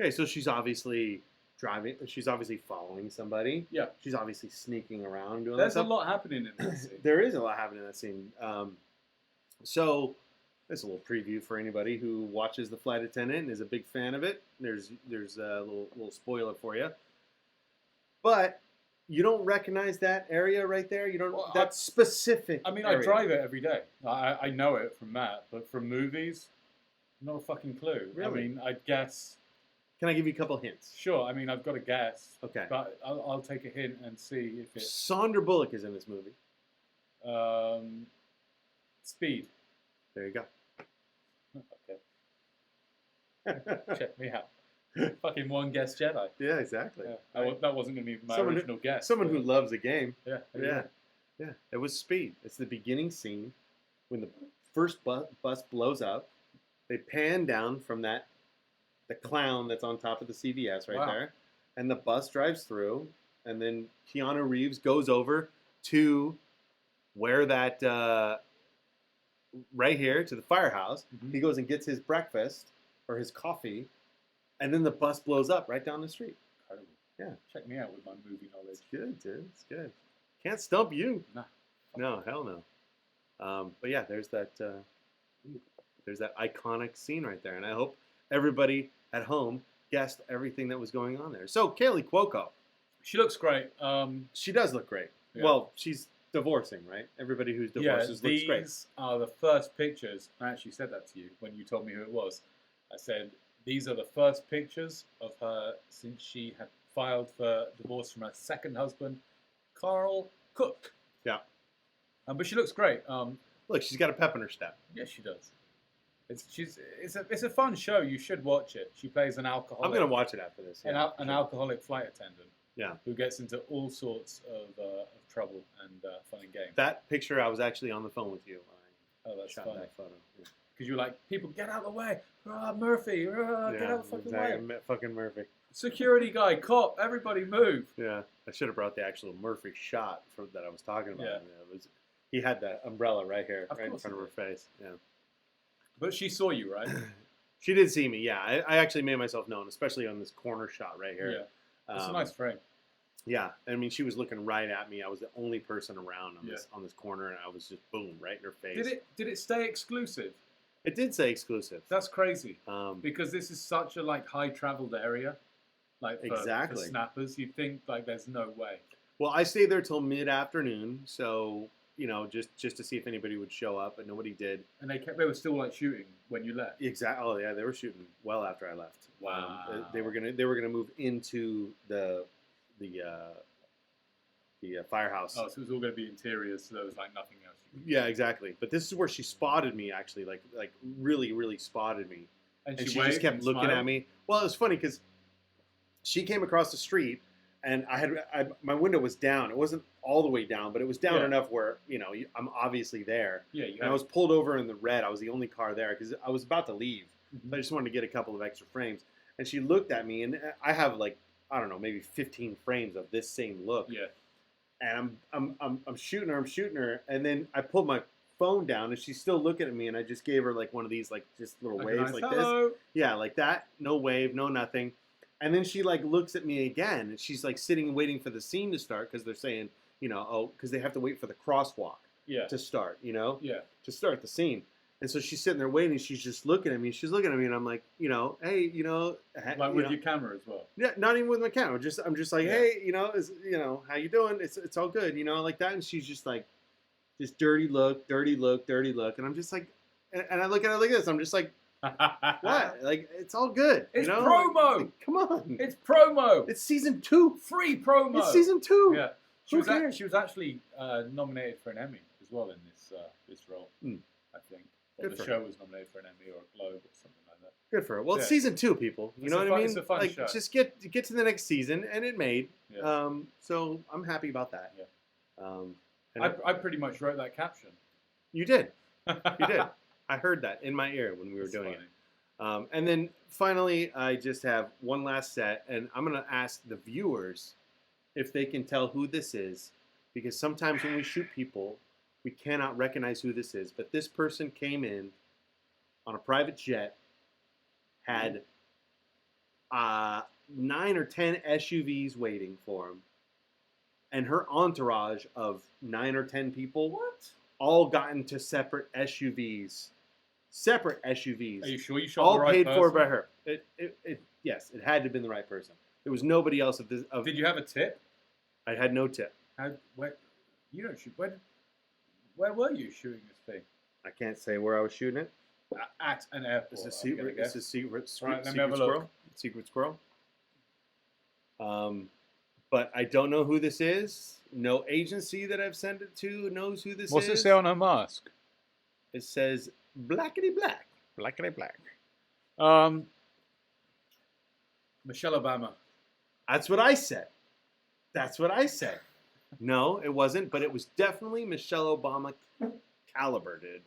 Okay, so she's obviously driving. She's obviously following somebody. Yeah. She's obviously sneaking around doing There's that a stuff. lot happening in that scene. There is a lot happening in that scene. So there's a little preview for anybody who watches The Flight Attendant and is a big fan of it. There's a little spoiler for you. But you don't recognize that area right there. You don't. Well, that specific. I mean, area. I drive it every day. I know it from Matt, but from movies, not a fucking clue. Really? I mean, I guess. Can I give you a couple hints? Sure. I mean, I've got a guess. Okay. But I'll take a hint and see if it's Sandra Bullock is in this movie. Speed. There you go. Okay. Check me out. Fucking one guess Jedi. Yeah, exactly. Yeah. That wasn't going to be my Someone original guess. Someone who loves a game. Yeah. Yeah. It was Speed. It's the beginning scene when the first bus blows up. They pan down from the clown that's on top of the CVS right there, and the bus drives through, and then Keanu Reeves goes over to where that right here to the firehouse. Mm-hmm. He goes and gets his breakfast or his coffee, and then the bus blows up right down the street. Incredible. Yeah. Check me out with my movie knowledge. It's good, dude. It's good. Can't stump you. Nah. No, hell no. But yeah, there's that iconic scene right there, and I hope everybody at home guessed everything that was going on there. So Kaylee Cuoco, She looks great. she does look great. Yeah. Well, she's divorcing, right? Everybody who's divorces looks great. These are the first pictures. I actually said that to you when you told me who it was. I said, these are the first pictures of her since she had filed for divorce from her second husband, Carl Cook. Yeah. But she looks great. Look, she's got a pep in her step. Yes, she does. It's a fun show. You should watch it. She plays an alcoholic. I'm going to watch it after this. Yeah, an alcoholic flight attendant. Yeah. Who gets into all sorts of trouble and fun and games. That picture, I was actually on the phone with you. Oh, that's shot funny. that photo. Yeah. Because you're like, people, get out of the way. Murphy, get out of the fucking way. Fucking Murphy. Security guy, cop, everybody move. Yeah, I should have brought the actual Murphy shot that I was talking about. Yeah. He had that umbrella right here, Of right in course front he of her face. Yeah. But she saw you, right? She did see me, yeah. I actually made myself known, especially on this corner shot right here. Yeah. It's a nice frame. Yeah, I mean, she was looking right at me. I was the only person around on Yeah. this corner, and I was just boom right in her face. Did it stay exclusive? It did say exclusive. That's crazy. Because Because this is such a high traveled area. For Exactly. snappers, you'd think there's no way. well, I stayed there till mid-afternoon, so just to see if anybody would show up, but nobody did. And they were still shooting when you left. Exactly. Oh yeah, they were shooting well after I left. Wow. They were gonna move into the firehouse. Oh, so it was all going to be interiors, so there was nothing else. Yeah, exactly. But this is where she spotted me actually, like really, really spotted me, and she waved just kept and looking smiled? at me. Well, it was funny because she came across the street, and my window was down. It wasn't all the way down, but it was down Yeah. enough where I'm obviously there. Yeah, you And I was pulled over in the red. I was the only car there because I was about to leave. Mhm. So I just wanted to get a couple of extra frames. And she looked at me, and I have I don't know, maybe 15 frames of this same look. Yeah. And I'm shooting her, and then I pulled my phone down, and she's still looking at me, and I just gave her like one of these like just little waves like hello. this. Yeah, like that. No wave, no nothing. And then she like looks at me again, and she's like sitting and waiting for the scene to start because they're saying, because they have to wait for the crosswalk to start, to start the scene. And so she's sitting there waiting. She's just looking at me. She's looking at me, and I'm like, hey, like with your camera as well. Yeah, not even with my camera. I'm just like, hey, how you doing? It's all good, like that. And she's just like, just dirty look, and I'm just like, and I look at her like this. I'm just like, what? Like, it's all good. It's promo. Like, come on. It's promo. It's season 2. Free promo. It's season 2. Yeah. She was actually nominated for an Emmy as well in this role. I think. Or the show was nominated for an Emmy or a Globe or something like that. Good for her. Well, it's season 2, people. You know what I mean? It's a fun show. Just get to the next season, and it made. Yeah. So I'm happy about that. Yeah. I pretty much wrote that caption. You did. You did. I heard that in my ear when we were doing it. And then finally, I just have one last set, and I'm going to ask the viewers if they can tell who this is, because sometimes when we shoot people, we cannot recognize who this is. But this person came in on a private jet, had 9 or 10 SUVs waiting for him, and her entourage of 9 or 10 people all got into separate SUVs. Are you sure you shot all the right paid person? for by her. Yes, it had to have been the right person. There was nobody else of this. Did you have a tip? I had no tip. You don't shoot. Where were you shooting this thing? I can't say where I was shooting it. At an airport. It's a secret. It's a secret. Right, let me secret have a squirrel. look. Secret squirrel. But I don't know who this is. No agency that I've sent it to knows who this is. What's it say on her mask? It says blackity black. Blackity black. Michelle Obama. That's what I said. No, it wasn't, but it was definitely Michelle Obama caliber, dude.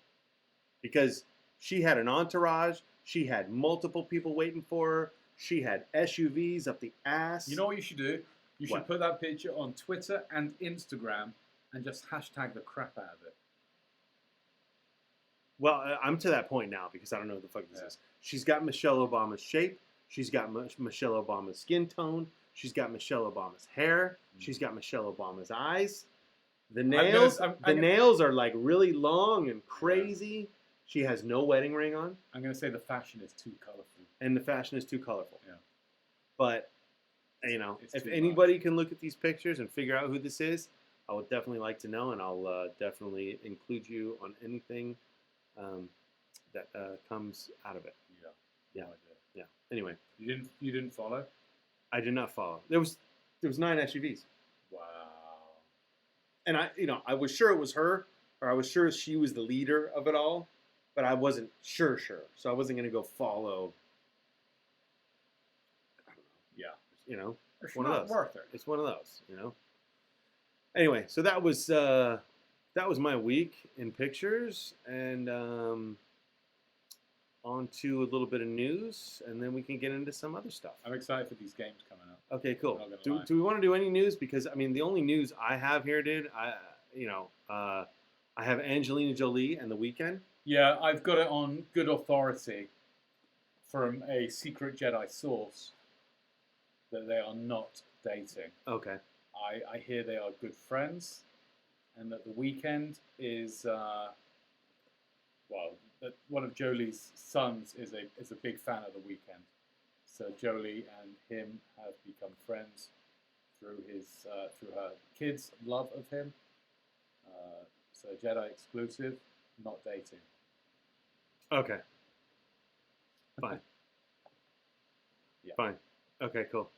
Because she had an entourage. She had multiple people waiting for her. She had SUVs up the ass. You know what you should do? You should put that picture on Twitter and Instagram and just hashtag the crap out of it. Well, I'm to that point now because I don't know what the fuck this is. She's got Michelle Obama's shape. She's got Michelle Obama's skin tone. She's got Michelle Obama's hair. She's got Michelle Obama's eyes. The nails, nails are like really long and crazy. She has no wedding ring on. I'm going to say the fashion is too colorful. And the fashion is too colorful. Yeah. But, if anybody can look at these pictures and figure out who this is, I would definitely like to know, and I'll definitely include you on anything that comes out of it. Yeah. No idea. Yeah. Anyway. You didn't follow? I did not follow. There was 9 SUVs. Wow. And I was sure it was her, or I was sure she was the leader of it all, but I wasn't sure. So I wasn't going to go follow. I don't know. Yeah. It's one not of those. worth it. It's one of those. Anyway, so that was my week in pictures, and on to a little bit of news, and then we can get into some other stuff. I'm excited for these games coming up. Okay, cool. Do we want to do any news? Because the only news I have here, dude, I have Angelina Jolie and The Weeknd. Yeah, I've got it on good authority from a secret Jedi source that they are not dating. Okay. I hear they are good friends, and that The Weeknd is that one of Jolie's sons is a big fan of The Weeknd. So Jolie and him have become friends through her kids' love of him. So Jedi exclusive, not dating. Okay. Fine. Yeah. Fine. Okay, cool.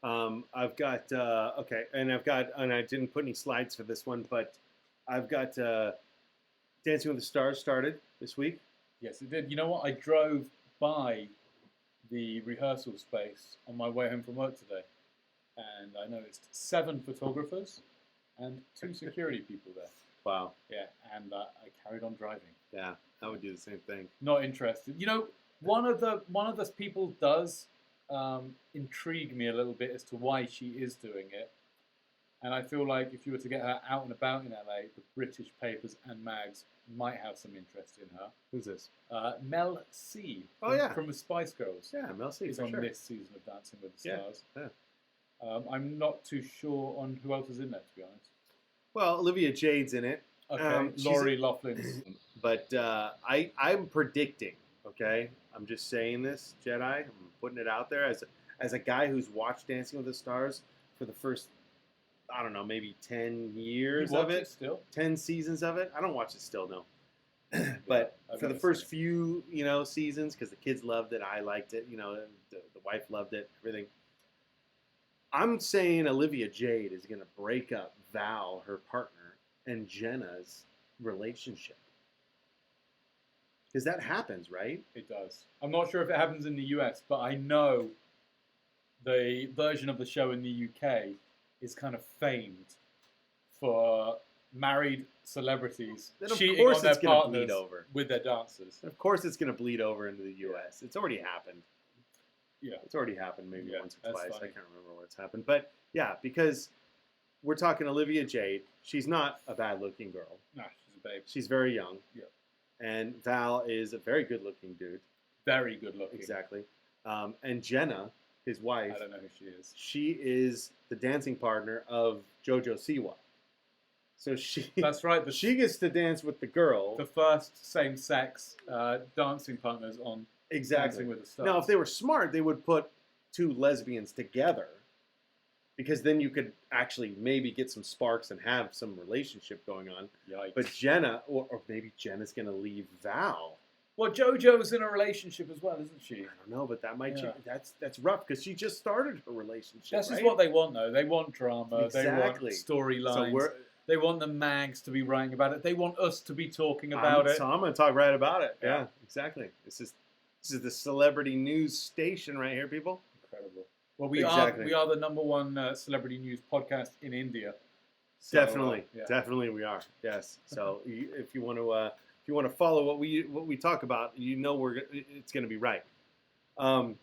I've got and I didn't put any slides for this one, but I've got Dancing with the Stars started this week. Yes, it did. You know what? I drove by the rehearsal space on my way home from work today, and I noticed 7 photographers and 2 security people there. Wow. Yeah, and I carried on driving. Yeah, I would do the same thing. Not interested. One of the people does intrigue me a little bit as to why she is doing it. And I feel like if you were to get her out and about in LA, the British papers and mags might have some interest in her. Who's this? Mel C. Oh, yeah. From the Spice Girls. Yeah, Mel C. Is for on sure. this season of Dancing with the Stars. Yeah. I'm not too sure on who else is in there, to be honest. Well, Olivia Jade's in it. Okay, Lori Loughlin's. But I'm predicting, okay? I'm just saying this, Jedi. I'm putting it out there as a guy who's watched Dancing with the Stars for the first, I don't know, maybe 10 years You watch of it. still? 10 seasons of it. I don't watch it still, no. But I've for the never first seen few, seasons, because the kids loved it, I liked it, the wife loved it, everything. I'm saying Olivia Jade is going to break up Val, her partner, and Jenna's relationship. Because that happens, right? It does. I'm not sure if it happens in the US, but I know the version of the show in the UK is kind of famed for married celebrities Then of cheating course on their it's gonna partners bleed over. with their dancers. Of course it's going to bleed over into the US. It's already happened. Yeah. It's already happened maybe Yeah, once or that's twice. funny. I can't remember where it's happened. But yeah, because we're talking Olivia Jade. She's not a bad-looking girl. Nah, she's a babe. She's very young. Yeah. And Val is a very good-looking dude. Very good looking. Exactly. And Jenna, his wife, I don't know who she is. she is the dancing partner of JoJo Siwa. So That's right. she gets to dance with the girl. The first same-sex dancing partners on Exactly. Dancing with the Stars. Now, if they were smart, they would put two lesbians together, because then you could actually maybe get some sparks and have some relationship going on. Yikes. But Jenna, or maybe Jenna's going to leave Val. Well, JoJo's in a relationship as well, isn't she? I don't know, but that might Yeah. that's rough, because she just started her relationship. That's just right? what they want, though. They want drama. Exactly. They want storylines. So they want the mags to be writing about it. They want us to be talking about it. So I'm going to talk right about it. Yeah. Yeah, exactly. This is the celebrity news station right here, people. Incredible. Well, we Exactly. are the number one celebrity news podcast in India. So, Definitely we are. Yes. So if you want to follow what we talk about, it's going to be right. And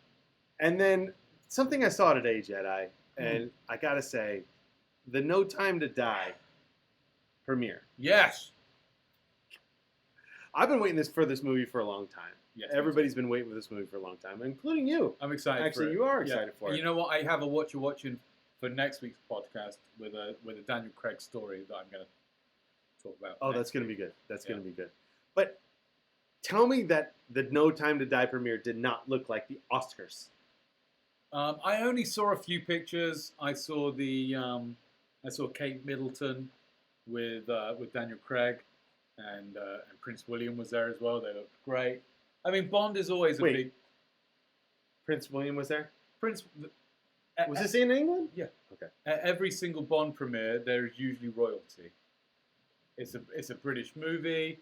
then something I saw today, Jedi, and I got to say, the No Time to Die premiere. Yes. I've been waiting for this movie for a long time. Yes. Everybody's been waiting for this movie for a long time, including you. I'm excited. Actually, for it. you are excited for And it. you know what? I have a what you're watching for next week's podcast with a Daniel Craig story that I'm going to talk about. Oh, next that's going to week. be good. That's going to be good. But tell me that the No Time to Die premiere did not look like the Oscars. I only saw a few pictures. I saw Kate Middleton with Daniel Craig, and Prince William was there as well. They looked great. I mean, Bond is always a big. Prince William was there? Was this in England? Yeah. Okay. At every single Bond premiere, there's usually royalty. It's a British movie.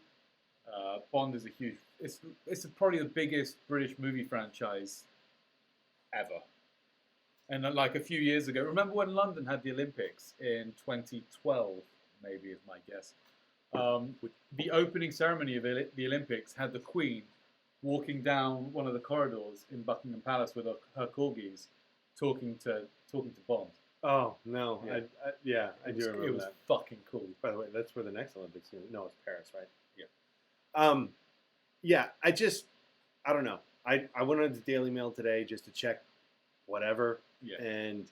Bond is a huge. It's probably the biggest British movie franchise ever. And like a few years ago, remember when London had the Olympics in 2012? Maybe is my guess. The opening ceremony of the Olympics had the Queen walking down one of the corridors in Buckingham Palace with her corgis, talking to Bond. Oh no! Yeah. I do remember that. It was fucking cool. By the way, that's where the next Olympics. No, it's Paris, right? Yeah. Yeah. I don't know. I went on the Daily Mail today just to check whatever. Yeah. And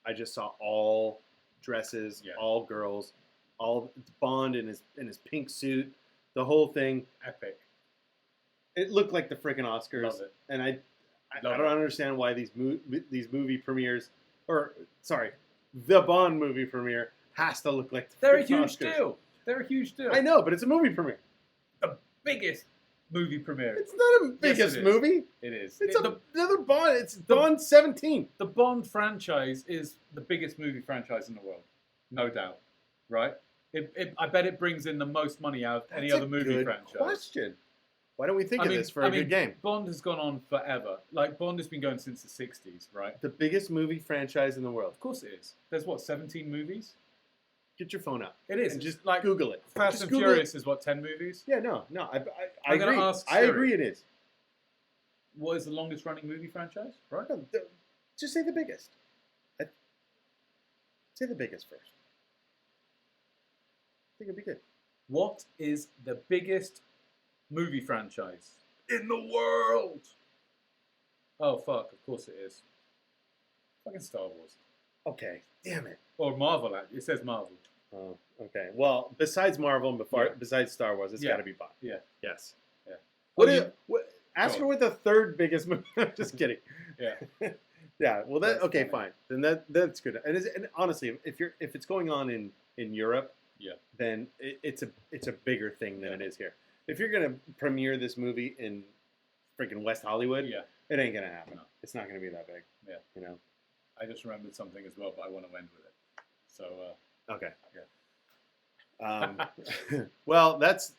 I just saw all dresses, all girls, all Bond in his pink suit, the whole thing. Epic. It looked like the freaking Oscars. Love it. And I don't understand why these movie premieres, the Bond movie premiere has to look like the They're a freaking huge Oscars. deal. They're a huge deal. I know, but it's a movie premiere. The biggest movie premiere. It's not the biggest it is. movie. It is. It's another Bond. It's Bond 17. The Bond franchise is the biggest movie franchise in the world, no doubt. Right? I bet it brings in the most money out of any other movie franchise. Question. Why don't we think of this for a good game? Bond has gone on forever. Like, Bond has been going since the 60s, right? The biggest movie franchise in the world. Of course it is. There's, 17 movies? Get your phone out. It is. And just like Google it. Fast and Furious is, 10 movies? Yeah, no. I I'm agree. gonna ask I Siri. agree it is. What is the longest running movie franchise? Right? No, just say the biggest. Say the biggest first. I think it'd be good. What is the biggest movie franchise in the world? Oh, fuck. Of course it is. Fucking Star Wars. Okay, damn it. Or Marvel. It says Marvel. Oh, okay. Well, besides Marvel and besides Star Wars, it's got to be Bond. Yeah. Yes. Yeah. Ask her what the third biggest movie. I'm just kidding. Yeah. Yeah. Well, That's okay, funny. fine. Then that's good. And honestly, if it's going on in Europe, then it's a bigger thing than it is here. If you're gonna premiere this movie in freaking West Hollywood, it ain't gonna happen. No. It's not gonna be that big. Yeah. You know. I just remembered something as well, but I want to end with it. So. Okay. Yeah. Well, that's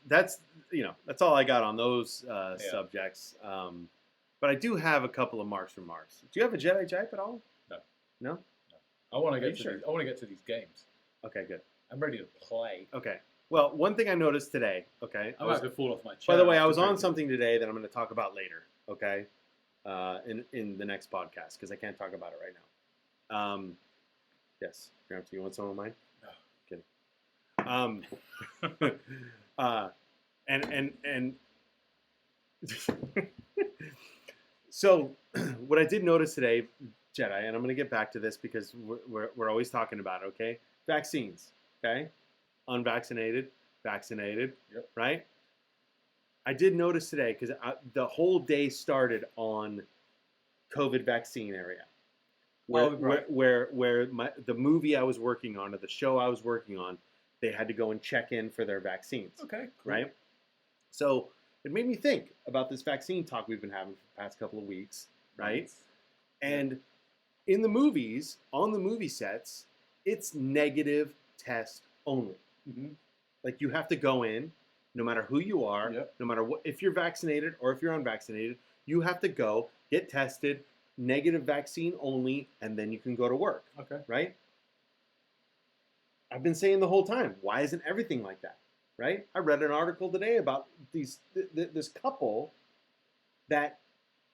all I got on those subjects. But I do have a couple of marks from Mars. Do you have a Jedi Jipe at all? No. No? I want to get to these. I want to get to these games. Okay, good. I'm ready to play. Okay. Well, one thing I noticed today. Okay. I'm about to fall off my chair. By the way, I was on something today that I'm going to talk about later. Okay. In the next podcast because I can't talk about it right now. Yes. Gramps, you want some of mine? No. Kidding. And so what I did notice today, Jedi, and I'm going to get back to this because we're always talking about it, okay? Vaccines, okay? Unvaccinated, vaccinated, right? I did notice today because the whole day started on COVID vaccine area. Where the movie I was working on or the show I was working on, they had to go and check in for their vaccines. Okay, cool. Right? So it made me think about this vaccine talk we've been having for the past couple of weeks, right? Nice. And in the movies, on the movie sets, it's negative test only. Mm-hmm. Like you have to go in, no matter who you are, no matter what, if you're vaccinated or if you're unvaccinated, you have to go get tested, negative vaccine only, and then you can go to work. Okay. Right? I've been saying the whole time, why isn't everything like that? Right? I read an article today about this couple that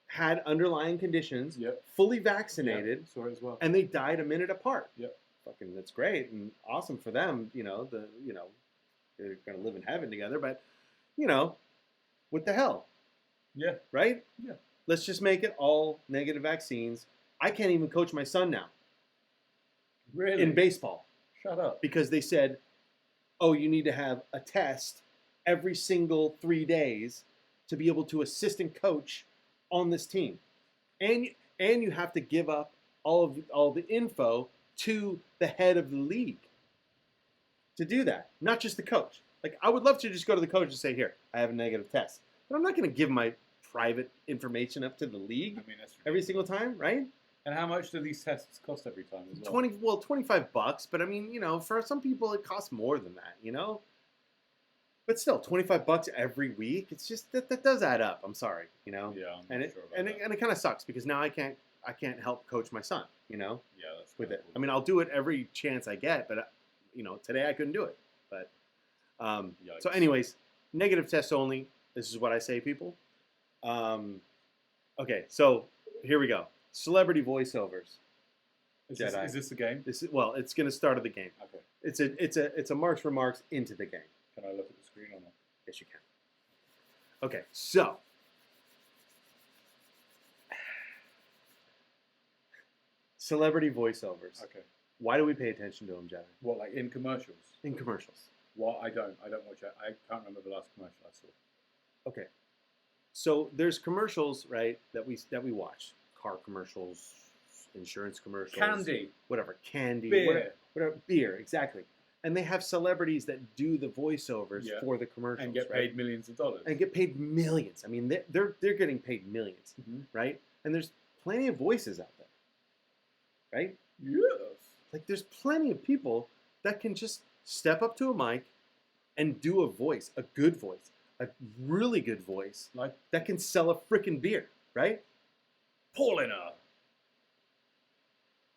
had underlying conditions, fully vaccinated, as well. and they died a minute apart. Yep. Fucking, that's great and awesome for them. They're gonna live in heaven together. But what the hell? Yeah. Right? Yeah. Let's just make it all negative vaccines. I can't even coach my son now. Really? In baseball. Shut up. Because they said, oh, you need to have a test every single 3 days to be able to assist and coach on this team. And you have to give up all the info to the head of the league to do that, not just the coach. Like, I would love to just go to the coach and say, here, I have a negative test. But I'm not going to give my private information up to the league every single time, right? And how much do these tests cost every time as well? $25, but I mean, for some people it costs more than that, But still, $25 every week, it's just that does add up. I'm sorry, Yeah, I'm and sure about that. it kind of sucks because now I can't help coach my son, Yeah, that's with it. cool. I mean, I'll do it every chance I get, but today I couldn't do it. But so anyways, negative test only. This is what I say, people. Okay, so here we go. Celebrity voiceovers. Is this the game? It's going to start at the game. Okay. It's a Mark's Remarks into the game. Can I look at the screen or not? Yes, you can. Okay, so celebrity voiceovers. Okay. Why do we pay attention to them, Jedi? What, like in commercials? In commercials. Well, I don't watch it. I can't remember the last commercial I saw. Okay. So there's commercials, right, that we watch. Car commercials, insurance commercials. Candy. Whatever. Candy. Beer. Whatever. Beer, exactly. And they have celebrities that do the voiceovers for the commercials. And get paid millions of dollars. And get paid millions. I mean, they're getting paid millions, right? And there's plenty of voices out there, right? Yes. Like, there's plenty of people that can just step up to a mic and do a voice, a good voice, a really good voice, like that can sell a freaking beer, right? Paulina.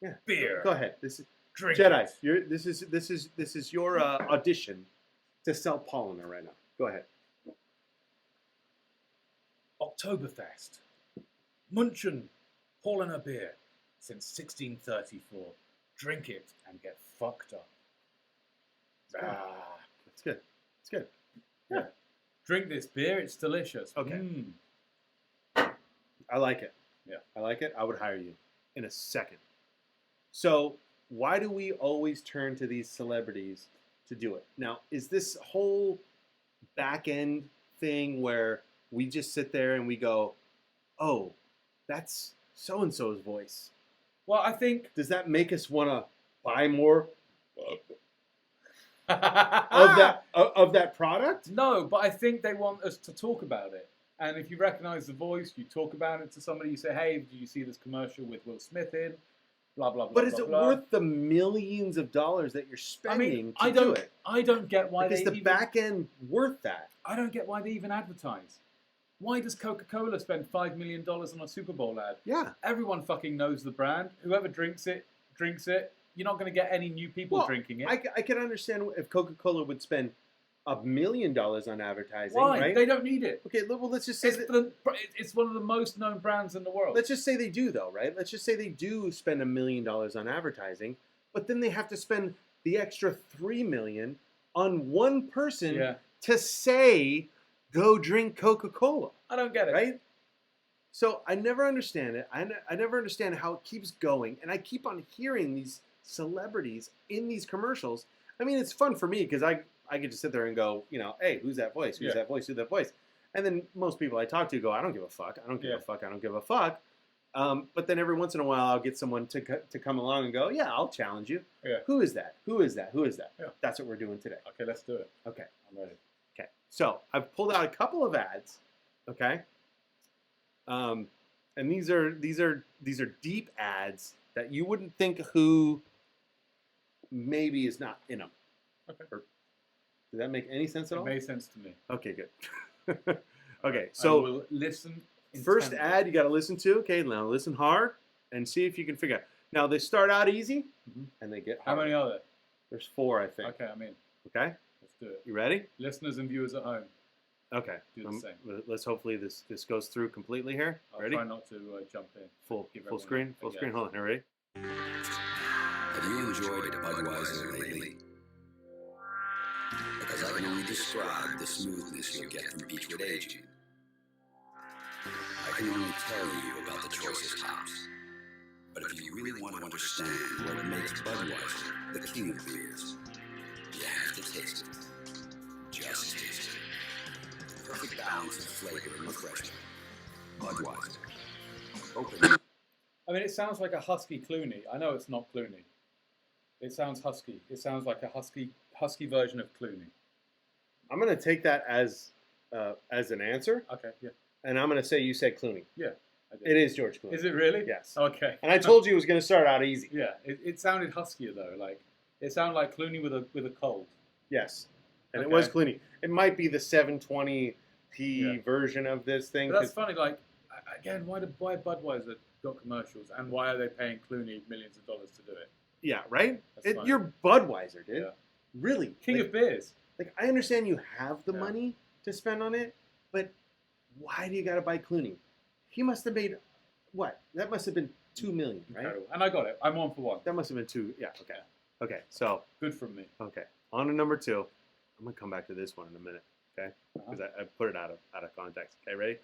Yeah. Beer. Go ahead. This is Drink Jedi. it. This is your audition to sell Paulina right now. Go ahead. Oktoberfest. Munchen, Paulaner beer. Since 1634. Drink it and get fucked up. That's good. It's good. Yeah. Drink this beer. It's delicious. Okay. I like it. Yeah. I like it. I would hire you in a second. So why do we always turn to these celebrities to do it? Now, is this whole back end thing where we just sit there and we go, oh, that's so-and-so's voice? Well, I think... Does that make us want to buy more of that product? No, but I think they want us to talk about it. And if you recognize the voice, you talk about it to somebody. You say, hey, do you see this commercial with Will Smith in? Blah, blah, blah, But is blah, it blah. worth the millions of dollars that you're spending to do it? I don't get why Is they the even... back end worth that? I don't get why they even advertise. Why does Coca-Cola spend $5 million on a Super Bowl ad? Yeah. Everyone fucking knows the brand. Whoever drinks it, drinks it. You're not going to get any new people drinking it. I can understand if Coca-Cola would spend $1 million on advertising. Why? Right? They don't need it. Okay, well, let's just say It's one of the most known brands in the world. let's just say they do, though, right? Let's just say they do spend $1 million on advertising, but then they have to spend the extra $3 million on one person to say, "Go drink Coca-Cola." I don't get it. Right? So I never understand it. I never understand how it keeps going, and I keep on hearing these celebrities in these commercials. I mean, it's fun for me because I get to sit there and go, hey, who's that voice? Who's that voice? Who's that voice? And then most people I talk to go, I don't give a fuck. I don't give a fuck. I don't give a fuck. But then every once in a while, I'll get someone to come along and go, yeah, I'll challenge you. Yeah. Who is that? Who is that? Who is that? Yeah. That's what we're doing today. Okay, let's do it. Okay. I'm ready. Okay. So I've pulled out a couple of ads. Okay. And these are deep ads that you wouldn't think who maybe is not in them. Okay. Does that make any sense at all? It made sense to me. Okay, good. Okay, so I will listen. First intently. ad you got to listen to. Okay, now listen hard and see if you can figure out. Now they start out easy and they get How hard. many are there? There's 4, I think. Okay, I'm in. Okay, Let's do it. you ready? Listeners and viewers at home, Okay. do the same. Let's hopefully this goes through completely here. I'll Ready? try not to jump in. Full Give screen. everyone Full a screen. guess. Hold on. Here, ready? Have you enjoyed Budweiser lately? Because I can only describe the smoothness you'll get from Beechwood aging. I can only tell you about the choicest hops. But if you really want to understand what makes Budweiser the king of beers, you have to taste it. Just taste it. Perfect balance of flavor and refreshment. Budweiser. Open. I mean, it sounds like a husky Clooney. I know it's not Clooney. It sounds husky. It sounds like a husky version of Clooney. I'm gonna take that as an answer, Okay, yeah. and I'm gonna say you said Clooney. Yeah, I did. It is George Clooney. Is it really? Yes. Okay. And I told you it was gonna start out easy. Yeah, it sounded huskier though. Like it sounded like Clooney with a cold. Yes. And Okay. it was Clooney. It might be the 720p version of this thing. But that's funny. Like again, why Budweiser got commercials, and why are they paying Clooney millions of dollars to do it? Yeah, right? That's funny. You're Budweiser, dude. Yeah. Really. King of beers. Like, I understand you have the Yeah. money to spend on it, but why do you got to buy Clooney? He must have made, what? That must have been $2 million, right? Incredible. And I got it. I'm 1 for 1. That must have been 2. Yeah, okay. Okay, so, Good from me. okay. On to number 2. I'm going to come back to this one in a minute, okay? Because I put it out of context. Okay, ready?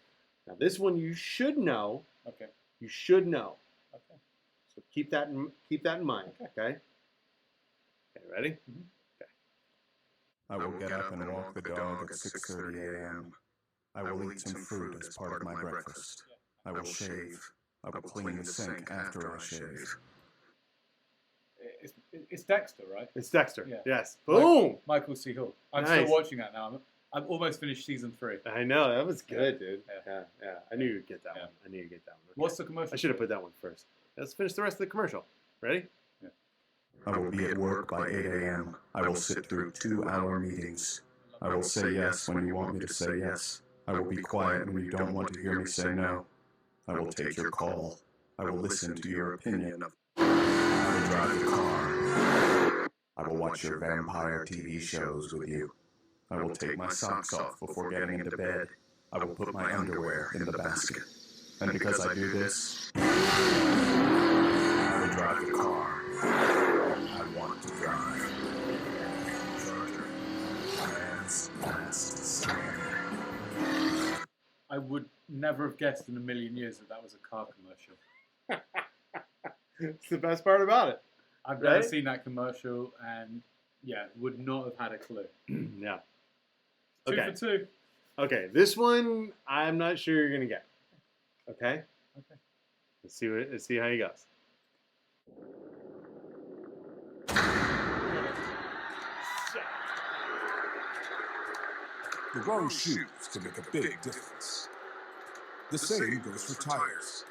Now, this one you should know. Okay. You should know. Okay. So keep that in mind, okay? Okay, ready? Mm-hmm. I will get up and walk the dog at 6:30 a.m. I will eat some fruit as part of my breakfast. I will shave. I will clean the sink after I shave. It's Dexter, right? It's Dexter. Yeah. Yes. Boom! Michael C. Hall. I'm Nice. still watching that now. I've almost finished season 3. I know, that was good, dude. Yeah. Yeah. I knew you'd get that Yeah. one. I knew you'd get that one. Okay. What's the commercial? I should have put that one first. Let's finish the rest of the commercial. Ready? I will be at work by 8 a.m. I will sit through 2-hour meetings. I will say yes when you want me to say yes. I will be quiet when you don't want to hear me say no. I will take your call. I will listen to your opinion. I will drive the car. I will watch your vampire TV shows with you. I will take my socks off before getting into bed. I will put my underwear in the basket. And because I do this, I will drive the car I want to drive. Charger. Man's last stand. I would never have guessed in a million years that was a car commercial. It's the best part about it. I've never Right? seen that commercial, and yeah, would not have had a clue. Yeah. Two Okay. for two. Okay. This one, I'm not sure you're gonna get. Okay. Okay. Let's see how he goes. The wrong shoes can make a big difference. The same goes for tires.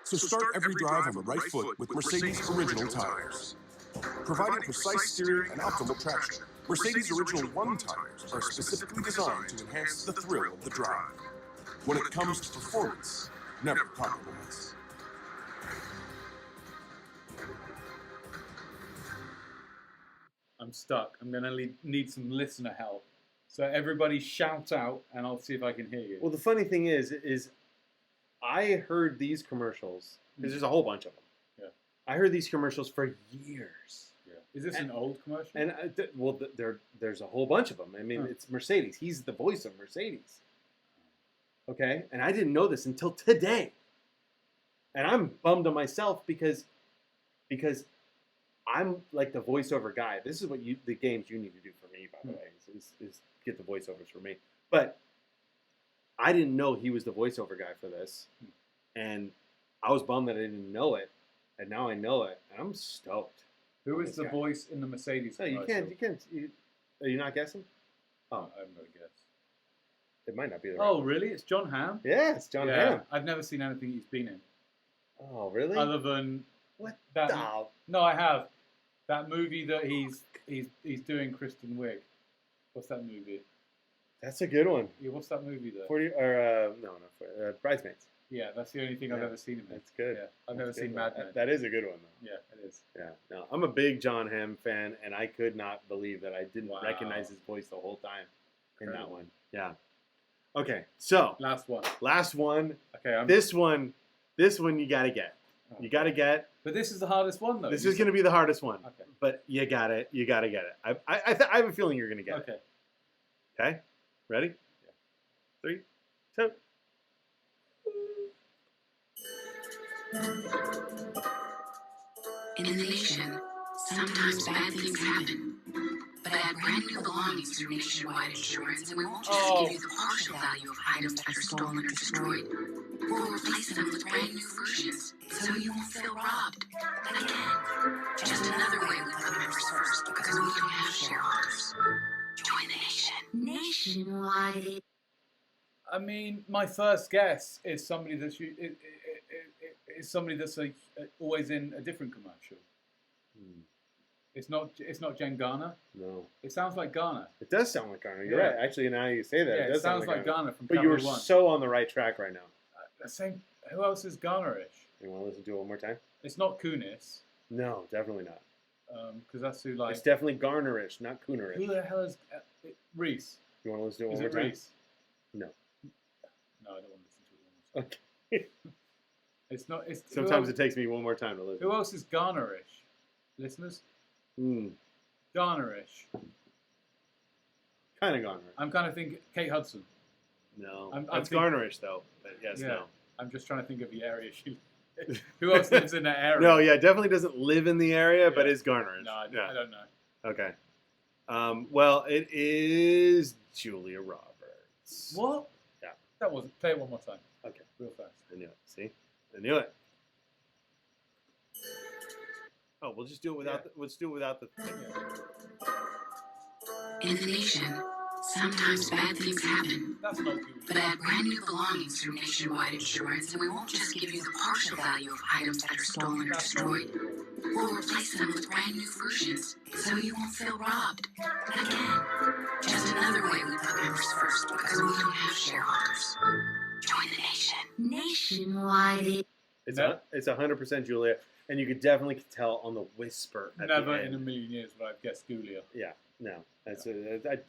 So start every drive on the right foot with Mercedes original tires. Providing precise steering and optimal traction, Mercedes original 1 tires are specifically designed to enhance the thrill of the drive. When it comes to performance, never compromise. I'm stuck. I'm going to need some listener help. So everybody shout out, and I'll see if I can hear you. Well, the funny thing is I heard these commercials because there's a whole bunch of them. Yeah. I heard these commercials for years. Yeah. Is this an old commercial? And there's a whole bunch of them. I mean, Huh. it's Mercedes. He's the voice of Mercedes. Okay, and I didn't know this until today. And I'm bummed on myself because I'm like the voiceover guy. This is what the games you need to do for me, by the way, is get the voiceovers for me. But I didn't know he was the voiceover guy for this, and I was bummed that I didn't know it, and now I know it, and I'm stoked. Who is this the guy. voice in the Mercedes No, commercial? you can't. Are you not guessing? Oh, I haven't got a guess. It might not be the right. Oh, really? It's John Hamm? Yeah, it's John Yeah. Hamm. I've never seen anything he's been in. Oh, really? Other than What that. the? No, I have. That movie that he's doing Kristen Wiig. What's that movie? That's a good one. Yeah, what's that movie though? 40 or Bridesmaids. Yeah, that's the only thing I've Yeah. ever seen him in. That's good. Yeah, I've That's never a seen good Mad one. Men. That is a good one, though. Yeah, it is. Yeah. No, I'm a big John Hamm fan, and I could not believe that I didn't Wow. recognize his voice the whole time in that Incredible. one. Yeah. Okay, so Last one. last one. Okay, This one you got to get. You got to get. But this is the hardest one though. This is going to be the hardest one. Okay. But you got it. You got to get it. I have a feeling you're going to get Okay. it. Okay? Ready? Yeah. 3, 2. In a nation, sometimes bad things happen. But add brand new belongings through nationwide insurance, and we won't just give you the partial value of items that are stolen or destroyed. We'll replace them with brand new versions, so you won't feel robbed. And again, just another way we put members first, because we don't have shareholders. Join the nation. Nationwide. I mean, my first guess is somebody that's always in a different commercial. It's not Jen Garner. No. It sounds like Garner. It does sound like Garner. You're Yeah. right. Actually, now you say that, Yeah, it it does sounds like Garner from But you were Capital One. so on the right track right now. The same. Who else is Garnerish? You want to listen to it one more time? It's not Kunis, No, definitely not. because that's who like. It's definitely Garnerish, not Coonerish. Who the hell is Reese? You want to listen to it Is one it more time? Reese? No. No, I don't want to listen to it one more time. Okay. It's not. It's Sometimes it takes me one more time to listen. Who else is Garnerish? Listeners, Garnerish. Kind of Garnerish. I'm kind of thinking Kate Hudson. No. I'm That's think- Garnerish, though. But yes, Yeah. no. I'm just trying to think of the area she. Who else lives in that area? No, yeah, definitely doesn't live in the area, but Yeah. is Garnerish. No, I don't know. Okay. Well, it is Julia Roberts. What? Yeah. That wasn't. Play it one more time. Okay. Real fast. I knew it. See? I knew it. Oh, we'll just do it without. Yeah. Let's do it without the. In the nation, sometimes bad things happen. That's not good. But add brand new belongings through nationwide insurance, and we won't just give you the partial value of items that are stolen or destroyed. We'll replace them with brand new versions, so you won't feel robbed. And again, just another way we put members first, because we don't have shareholders. Join the nation. Nationwide. It's 100% Julia, and you could definitely tell on the whisper at Never the end. in a million years would I've guessed Julia. Yeah, no,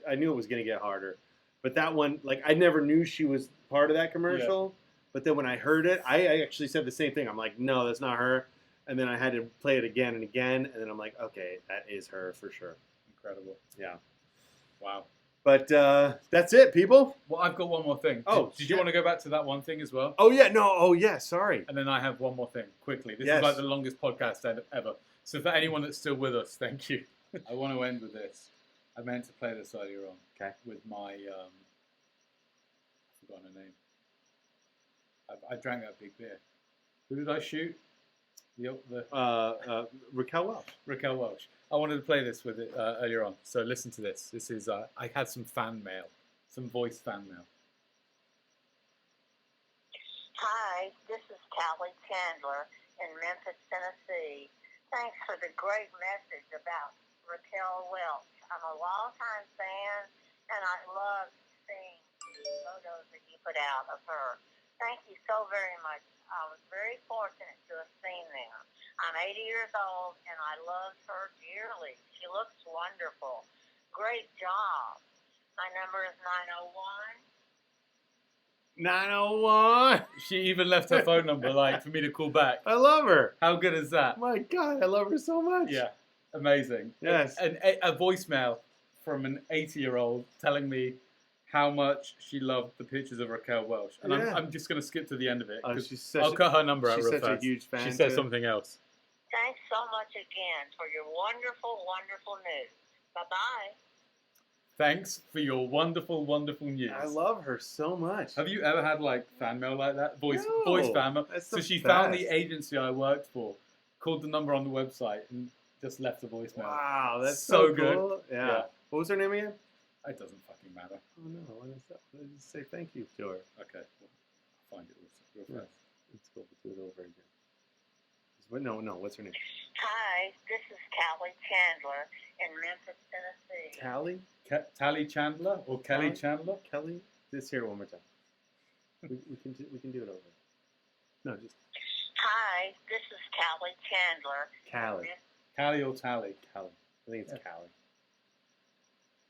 I knew it was going to get harder, but that one, like, I never knew she was part of that commercial, But then when I heard it, I actually said the same thing. I'm like, no, that's not her. And then I had to play it again and again. And then I'm like, okay, that is her for sure. Incredible. Yeah. Wow. But that's it, people. Well, I've got one more thing. Oh, did you want to go back to that one thing as well? Oh, yeah. No. Oh, yeah. Sorry. And then I have one more thing, quickly. This Yes. is like the longest podcast ever. So for anyone that's still with us, thank you. I want to end with this. I meant to play this earlier on. Okay. With my, I've forgotten her name. I drank that big beer. Who did I shoot? Raquel Welch. Raquel Welch. I wanted to play this with it earlier on. So listen to this. This is, I had some fan mail. Some voice fan mail. Hi, this is Callie Chandler in Memphis, Tennessee. Thanks for the great message about Raquel Welch. I'm a longtime fan, and I love seeing the photos that you put out of her. Thank you so very much. I was very fortunate to have seen them. I'm 80 years old, and I love her dearly. She looks wonderful. Great job. My number is 901. 901. She even left her phone number, like, for me to call back. I love her. How good is that? My God, I love her so much. Yeah, amazing. Yes. A voicemail from an 80-year-old telling me how much she loved the pictures of Raquel Welch. And Yeah. I'm just going to skip to the end of it. Oh, 'Cause she's such I'll cut her number out she's real such fast. a huge fan. She said too. something else. Thanks so much again for your wonderful, wonderful news. Bye-bye. Thanks for your wonderful, wonderful news. I love her so much. Have you ever had like fan mail like that? Voice No, fan mail. that's So the she found the best. agency I worked for, called the number on the website, and just left a voicemail. Wow, that's So so good. cool. Yeah. What was her name again? It doesn't fucking matter. Oh no, what is that? Let's just say thank you to her. Okay, I'll find it real Yeah. fast. Let's go do it over again. No, what's her name? Hi, this is Callie Chandler in Memphis, Tennessee. Callie? Tally Chandler or Kelly Chandler? Kelly? Let's hear it one more time. We can do it over. No, just Hi, this is Callie Chandler. Callie. Callie or Tally? Callie. I think it's Callie.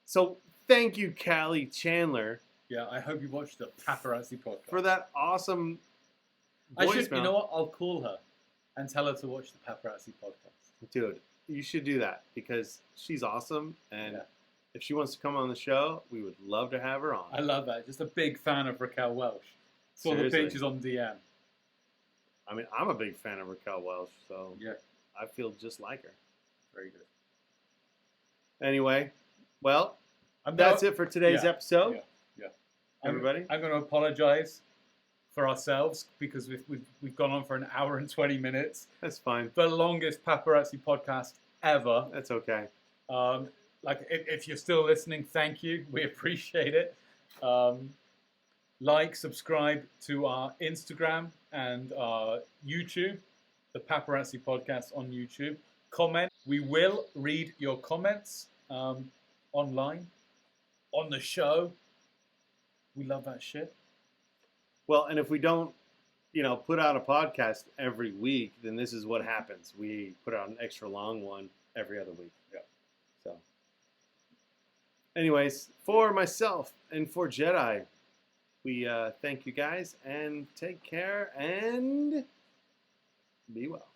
So thank you, Callie Chandler, Yeah, I hope you watched the Paparazzi podcast. for that awesome I voicemail. should, you know what? I'll call her and tell her to watch the Paparazzi podcast. Dude, you should do that because she's awesome, and Yeah. if she wants to come on the show, we would love to have her on. I love that. Just a big fan of Raquel Welch. Saw Seriously. the pictures on DM. I mean, I'm a big fan of Raquel Welch, so Yeah, I feel just like her. very good. Anyway, well, that's it for today's episode. Yeah. Everybody? I'm going to apologize for ourselves because we've gone on for an hour and 20 minutes. That's fine. The longest Paparazzi podcast ever. That's okay. If you're still listening, thank you. We appreciate it. Like, subscribe to our Instagram and our YouTube, the Paparazzi Podcast on YouTube. Comment. We will read your comments online, on the show. We love that shit. Well, and if we don't, put out a podcast every week, then this is what happens. We put out an extra long one every other week. Yeah. So, anyways, for myself and for Jedi, we thank you guys and take care and be well.